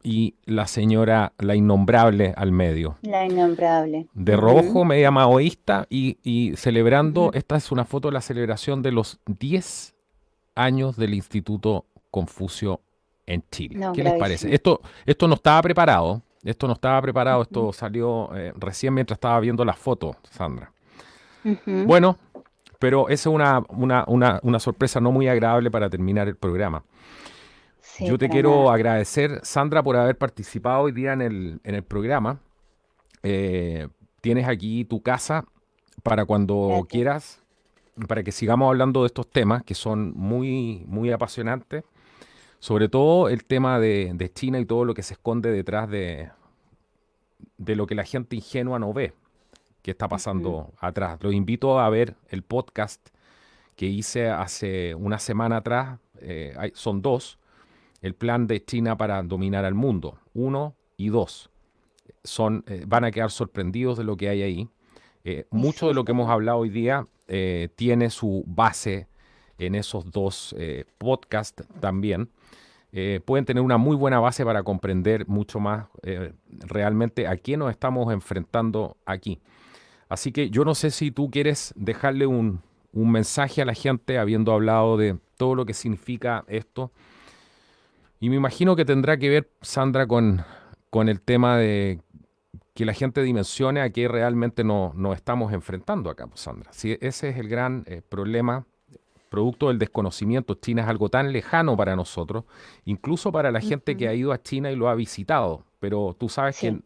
y la señora, la innombrable al medio. La innombrable. De Ujú, rojo, media maoísta y celebrando, ujú. esta es una foto de la celebración de los 10 años del Instituto Confucio en Chile. No, ¿Qué les parece? gravísimo. Esto no estaba preparado, esto no estaba preparado, Ujú, esto salió recién mientras estaba viendo las fotos, Sandra. ujú. Bueno, pero esa es una sorpresa no muy agradable para terminar el programa. Sí, Yo te para quiero nada. agradecer, Sandra, por haber participado hoy día en el programa. Eh, Tienes aquí tu casa para cuando Gracias. quieras, para que sigamos hablando de estos temas que son muy, muy apasionantes. Sobre todo el tema de China y todo lo que se esconde detrás de lo que la gente ingenua no ve que está Ujú. pasando atrás. Los invito a ver el podcast que hice hace una semana atrás. Son dos. El plan de China para dominar al mundo. Uno y dos. Van a quedar sorprendidos de lo que hay ahí. Y Mucho sí, de lo que está hemos bien. hablado hoy día tiene su base en esos dos podcasts también. Pueden tener una muy buena base para comprender mucho más realmente a qué nos estamos enfrentando aquí. Así que yo no sé si tú quieres dejarle un mensaje a la gente habiendo hablado de todo lo que significa esto. Y me imagino que tendrá que ver, Sandra, con el tema de que la gente dimensione a qué realmente nos estamos enfrentando acá, pues, Sandra. Sí, ese es el gran problema, producto del desconocimiento. China es algo tan lejano para nosotros, incluso para la gente que Ujú. ha ido a China y lo ha visitado. Pero tú sabes que Sí,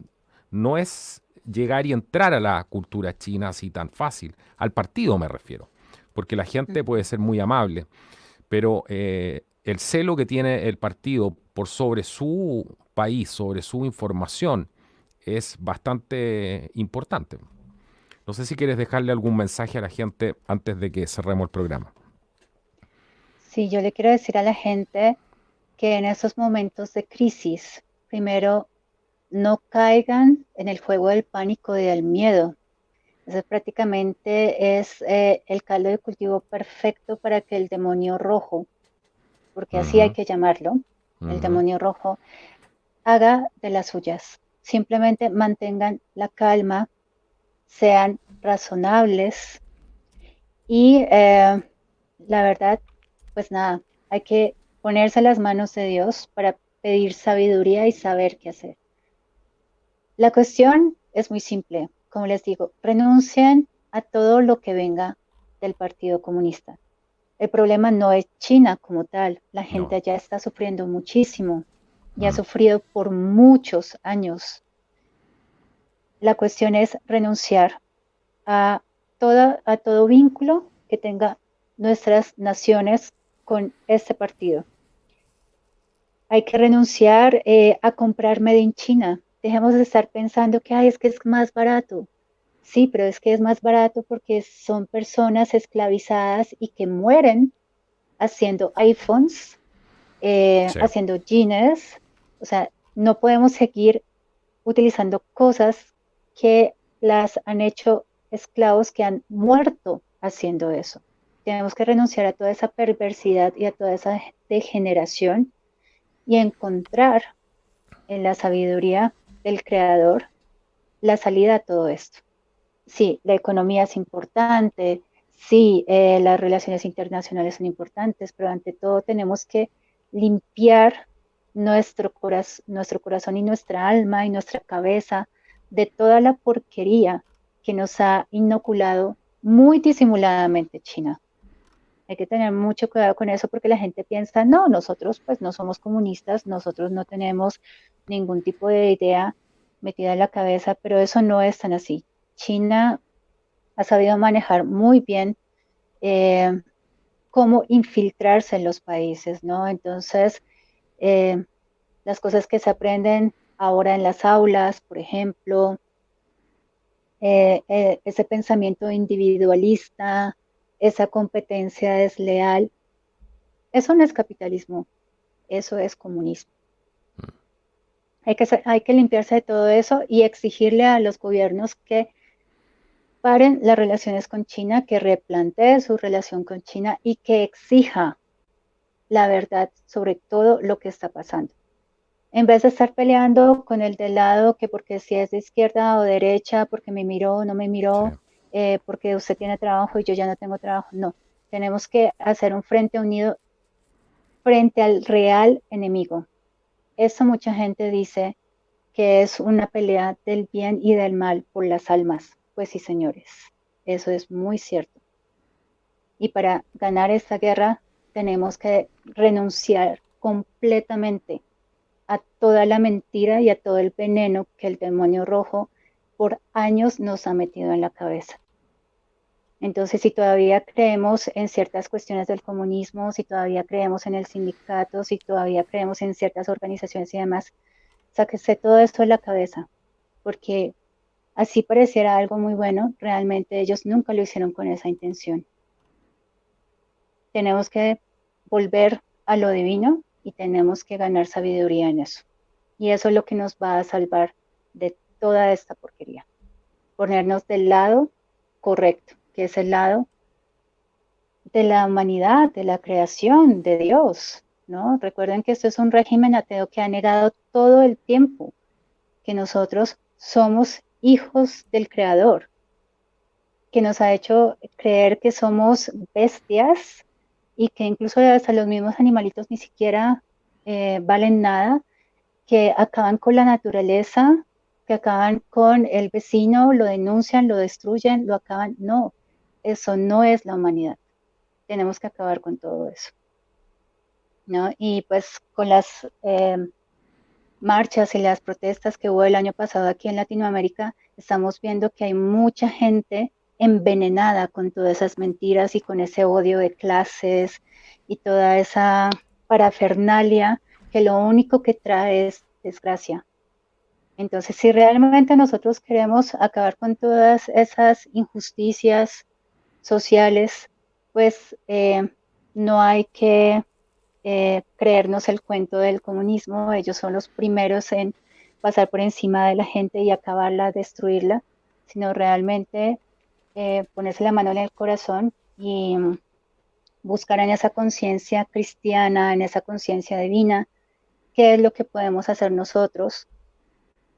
no es llegar y entrar a la cultura china así tan fácil. Al partido me refiero, porque la gente puede ser muy amable, pero el celo que tiene el partido por sobre su país, sobre su información, es bastante importante. No sé si quieres dejarle algún mensaje a la gente antes de que cerremos el programa. Sí, yo le quiero decir a la gente que en esos momentos de crisis, primero, no caigan en el juego del pánico y del miedo. Eso prácticamente es el caldo de cultivo perfecto para que el demonio rojo, porque así hay Ujú, que llamarlo, el ujú, demonio rojo, haga de las suyas. Simplemente mantengan la calma, sean razonables y la verdad, pues nada, hay que ponerse a las manos de Dios para pedir sabiduría y saber qué hacer. La cuestión es muy simple. Como les digo, renuncien a todo lo que venga del Partido Comunista. El problema no es China como tal. La no. gente allá está sufriendo muchísimo y ha Mm, sufrido por muchos años. La cuestión es renunciar a, a todo vínculo que tenga nuestras naciones con este partido. Hay que renunciar a comprar Made in China. Dejemos de estar pensando que ay, es que es más barato. Sí, pero es que es más barato porque son personas esclavizadas y que mueren haciendo iPhones, sí. haciendo jeans. O sea, no podemos seguir utilizando cosas que las han hecho esclavos que han muerto haciendo eso. Tenemos que renunciar a toda esa perversidad y a toda esa degeneración y encontrar en la sabiduría del creador la salida a todo esto. Sí, la economía es importante, sí, las relaciones internacionales son importantes, pero ante todo tenemos que limpiar nuestro corazón y nuestra alma y nuestra cabeza de toda la porquería que nos ha inoculado muy disimuladamente China. Hay que tener mucho cuidado con eso porque la gente piensa, no, nosotros pues no somos comunistas, nosotros no tenemos ningún tipo de idea metida en la cabeza, pero eso no es tan así. China ha sabido manejar muy bien eh, cómo infiltrarse en los países, ¿no? Entonces, eh, las cosas que se aprenden ahora en las aulas, por ejemplo, ese pensamiento individualista, esa competencia desleal, eso no es capitalismo, eso es comunismo. Hay que limpiarse de todo eso y exigirle a los gobiernos que paren las relaciones con China, que replantee su relación con China y que exija la verdad sobre todo lo que está pasando. En vez de estar peleando con el del lado que porque si es de izquierda o derecha, porque me miró o no me Sí. miró, porque usted tiene trabajo y yo ya no tengo trabajo. No, tenemos que hacer un frente unido frente al real enemigo. Eso mucha gente dice que es una pelea del bien y del mal por las almas. Pues sí, señores, eso es muy cierto. Y para ganar esta guerra tenemos que renunciar completamente a toda la mentira y a todo el veneno que el demonio rojo por años nos ha metido en la cabeza. Entonces, si todavía creemos en ciertas cuestiones del comunismo, si todavía creemos en el sindicato, si todavía creemos en ciertas organizaciones y demás, sáquese todo esto de la cabeza, porque así pareciera algo muy bueno, realmente ellos nunca lo hicieron con esa intención. Tenemos que volver a lo divino y tenemos que ganar sabiduría en eso. Y eso es lo que nos va a salvar de toda esta porquería. Ponernos del lado correcto, que es el lado de la humanidad, de la creación, de Dios, ¿no? Recuerden que esto es un régimen ateo que ha negado todo el tiempo que nosotros somos hijos del Creador, que nos ha hecho creer que somos bestias y que incluso hasta los mismos animalitos ni siquiera valen nada, que acaban con la naturaleza, que acaban con el vecino, lo denuncian, lo destruyen, lo acaban. No, eso no es la humanidad. Tenemos que acabar con todo eso, ¿no? Y pues con las marchas y las protestas que hubo el año pasado aquí en Latinoamérica, estamos viendo que hay mucha gente envenenada con todas esas mentiras y con ese odio de clases y toda esa parafernalia que lo único que trae es desgracia. Entonces, si realmente nosotros queremos acabar con todas esas injusticias sociales, pues no hay que creernos el cuento del comunismo. Ellos son los primeros en pasar por encima de la gente y acabarla, destruirla, sino realmente ponerse la mano en el corazón y buscar en esa conciencia cristiana, en esa conciencia divina, qué es lo que podemos hacer nosotros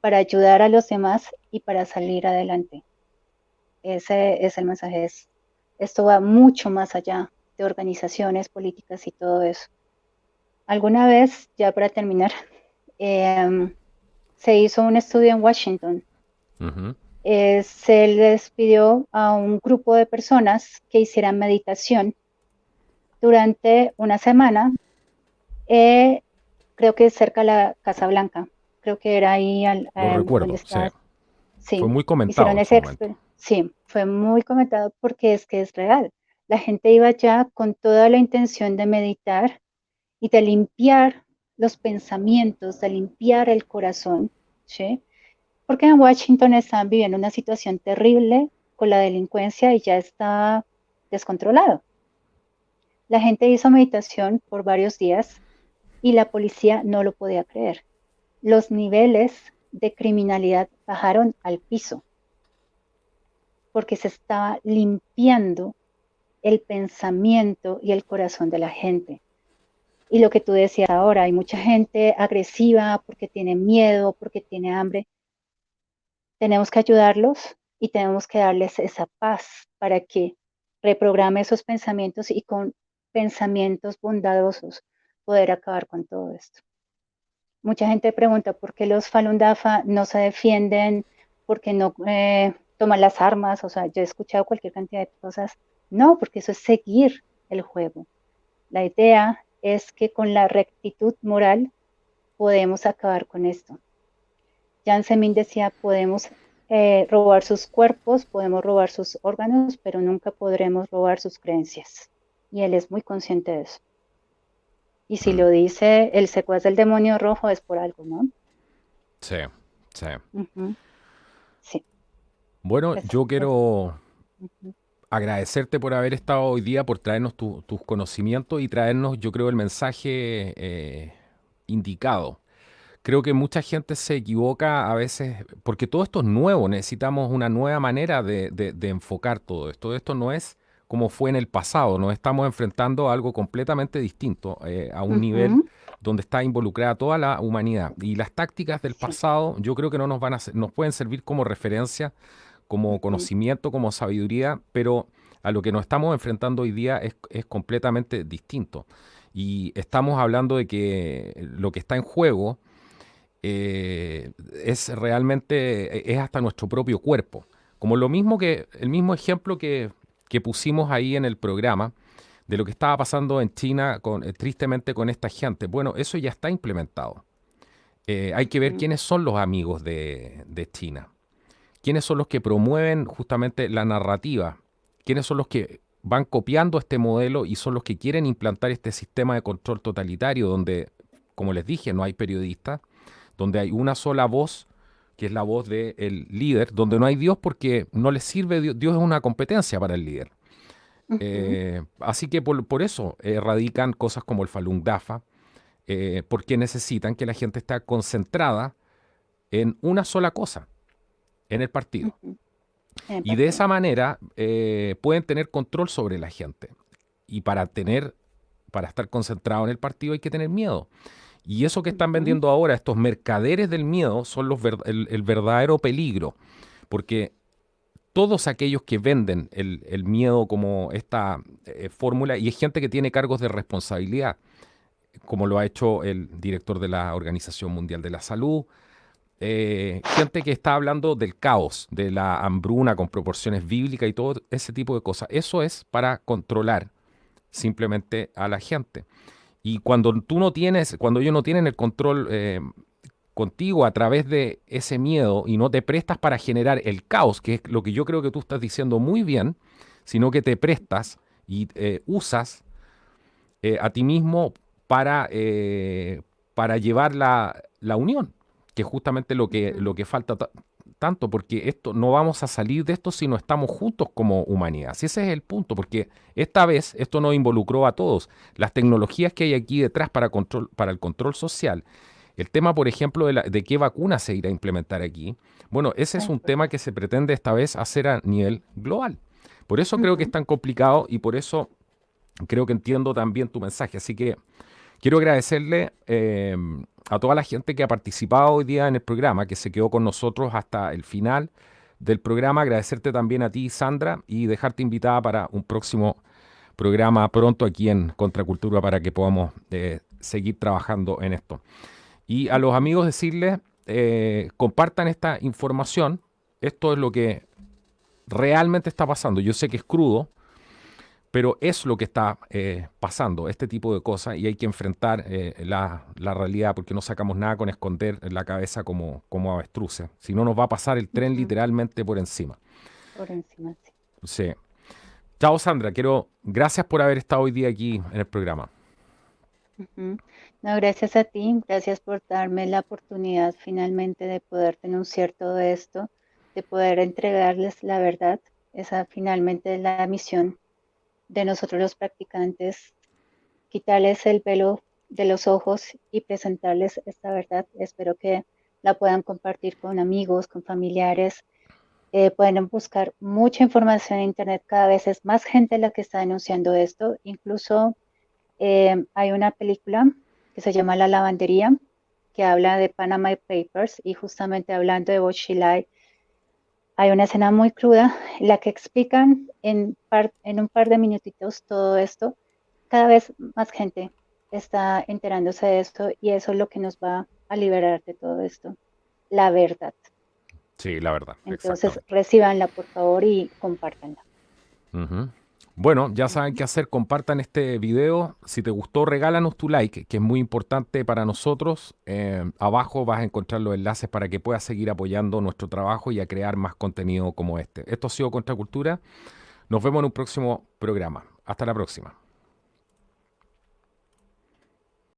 para ayudar a los demás y para salir adelante. Ese es el mensaje. Esto va mucho más allá de organizaciones políticas y todo eso. Alguna vez, ya para terminar, se hizo un estudio en Washington. Ujú. Se les pidió a un grupo de personas que hicieran meditación durante una semana, creo que cerca de la Casa Blanca, creo que era ahí Lo donde recuerdo, sí. está. Fue Sí, muy comentado hicieron en su ese momento. sí, fue muy comentado porque es que es real. La gente iba ya con toda la intención de meditar y de limpiar los pensamientos, de limpiar el corazón, ¿sí? Porque en Washington están viviendo una situación terrible con la delincuencia y ya está descontrolado. La gente hizo meditación por varios días y la policía no lo podía creer. Los niveles de criminalidad bajaron al piso porque se estaba limpiando el pensamiento y el corazón de la gente. Y lo que tú decías ahora, hay mucha gente agresiva porque tiene miedo, porque tiene hambre. Tenemos que ayudarlos y tenemos que darles esa paz para que reprograme esos pensamientos y con pensamientos bondadosos poder acabar con todo esto. Mucha gente pregunta por qué los Falun Dafa no se defienden, por qué no toman las armas, o sea, yo he escuchado cualquier cantidad de cosas. No, porque eso es seguir el juego. La idea es que con la rectitud moral podemos acabar con esto. Jan Zemin decía, podemos robar sus cuerpos, podemos robar sus órganos, pero nunca podremos robar sus creencias. Y él es muy consciente de eso. Y si Mm. lo dice el secuaz del demonio rojo es por algo, ¿no? Sí, sí. Ujú, sí, Bueno, es, yo es, quiero ujú, agradecerte por haber estado hoy día, por traernos tus conocimientos y traernos, yo creo, el mensaje indicado. Creo que mucha gente se equivoca a veces, porque todo esto es nuevo, necesitamos una nueva manera de enfocar todo esto. Esto no es como fue en el pasado, nos estamos enfrentando a algo completamente distinto, a un nivel ujú, donde está involucrada toda la humanidad. Y las tácticas del sí, pasado yo creo que no nos pueden servir como referencia, como ujú, conocimiento, como sabiduría, pero a lo que nos estamos enfrentando hoy día es completamente distinto. Y estamos hablando de que lo que está en juego es realmente, es hasta nuestro propio cuerpo. Como lo mismo que, el mismo ejemplo que pusimos ahí en el programa de lo que estaba pasando en China tristemente con esta gente. Bueno, eso ya está implementado. Hay que ver ujú, quiénes son los amigos de China, quiénes son los que promueven justamente la narrativa, quiénes son los que van copiando este modelo y son los que quieren implantar este sistema de control totalitario donde, como les dije, no hay periodistas, donde hay una sola voz, que es la voz del líder, donde no hay Dios porque no les sirve Dios, Dios es una competencia para el líder. ujú, Así que por eso radican cosas como el Falun Dafa, porque necesitan que la gente esté concentrada en una sola cosa, en el partido. ujú, en el Y de partido. esa manera pueden tener control sobre la gente. Y para estar concentrado en el partido hay que tener miedo. Y eso que están Ujú, vendiendo ahora, estos mercaderes del miedo, son el verdadero peligro. Porque todos aquellos que venden el miedo como esta fórmula, y es gente que tiene cargos de responsabilidad, como lo ha hecho el director de la Organización Mundial de la Salud, gente que está hablando del caos, de la hambruna con proporciones bíblicas y todo ese tipo de cosas. Eso es para controlar simplemente a la gente. Y cuando tú no tienes, cuando ellos no tienen el control contigo a través de ese miedo y no te prestas para generar el caos, que es lo que yo creo que tú estás diciendo muy bien, sino que te prestas y usas a ti mismo para llevar la unión, que es justamente lo que falta tanto, porque esto no vamos a salir de esto si no estamos juntos como humanidad. Si ese es el punto, porque esta vez esto nos involucró a todos. Las tecnologías que hay aquí detrás para el control social, el tema, por ejemplo, de qué vacuna se irá a implementar aquí, bueno, ese es un tema que se pretende esta vez hacer a nivel global. Por eso creo que es tan complicado y por eso creo que entiendo también tu mensaje. Así que quiero agradecerle a toda la gente que ha participado hoy día en el programa, que se quedó con nosotros hasta el final del programa. Agradecerte también a ti, Sandra, y dejarte invitada para un próximo programa pronto aquí en Contracultura para que podamos seguir trabajando en esto. Y a los amigos decirles, compartan esta información. Esto es lo que realmente está pasando. Yo sé que es crudo, pero es lo que está pasando, este tipo de cosas, y hay que enfrentar la realidad, porque no sacamos nada con esconder la cabeza como avestruces. Si no, nos va a pasar el tren literalmente por encima. Por encima, sí. Sí. Chao, Sandra. Gracias por haber estado hoy día aquí en el programa. Ujú. No, gracias a ti, gracias por darme la oportunidad finalmente de poder denunciar todo esto, de poder entregarles la verdad. Esa finalmente es la misión de nosotros los practicantes, quitarles el velo de los ojos y presentarles esta verdad. Espero que la puedan compartir con amigos, con familiares. Pueden buscar mucha información en Internet, cada vez es más gente la que está denunciando esto. Incluso hay una película que se llama La Lavandería, que habla de Panama Papers y justamente hablando de Bo Xilai, hay una escena muy cruda en la que explican en un par de minutitos todo esto. Cada vez más gente está enterándose de esto y eso es lo que nos va a liberar de todo esto, la verdad. Sí, la verdad, Entonces, exactamente. recíbanla por favor y compártanla. Ujú. Bueno, ya saben Ujú. qué hacer, compartan este video. Si te gustó, regálanos tu like, que es muy importante para nosotros. Abajo vas a encontrar los enlaces para que puedas seguir apoyando nuestro trabajo y a crear más contenido como este. Esto ha sido Contracultura. Nos vemos en un próximo programa. Hasta la próxima.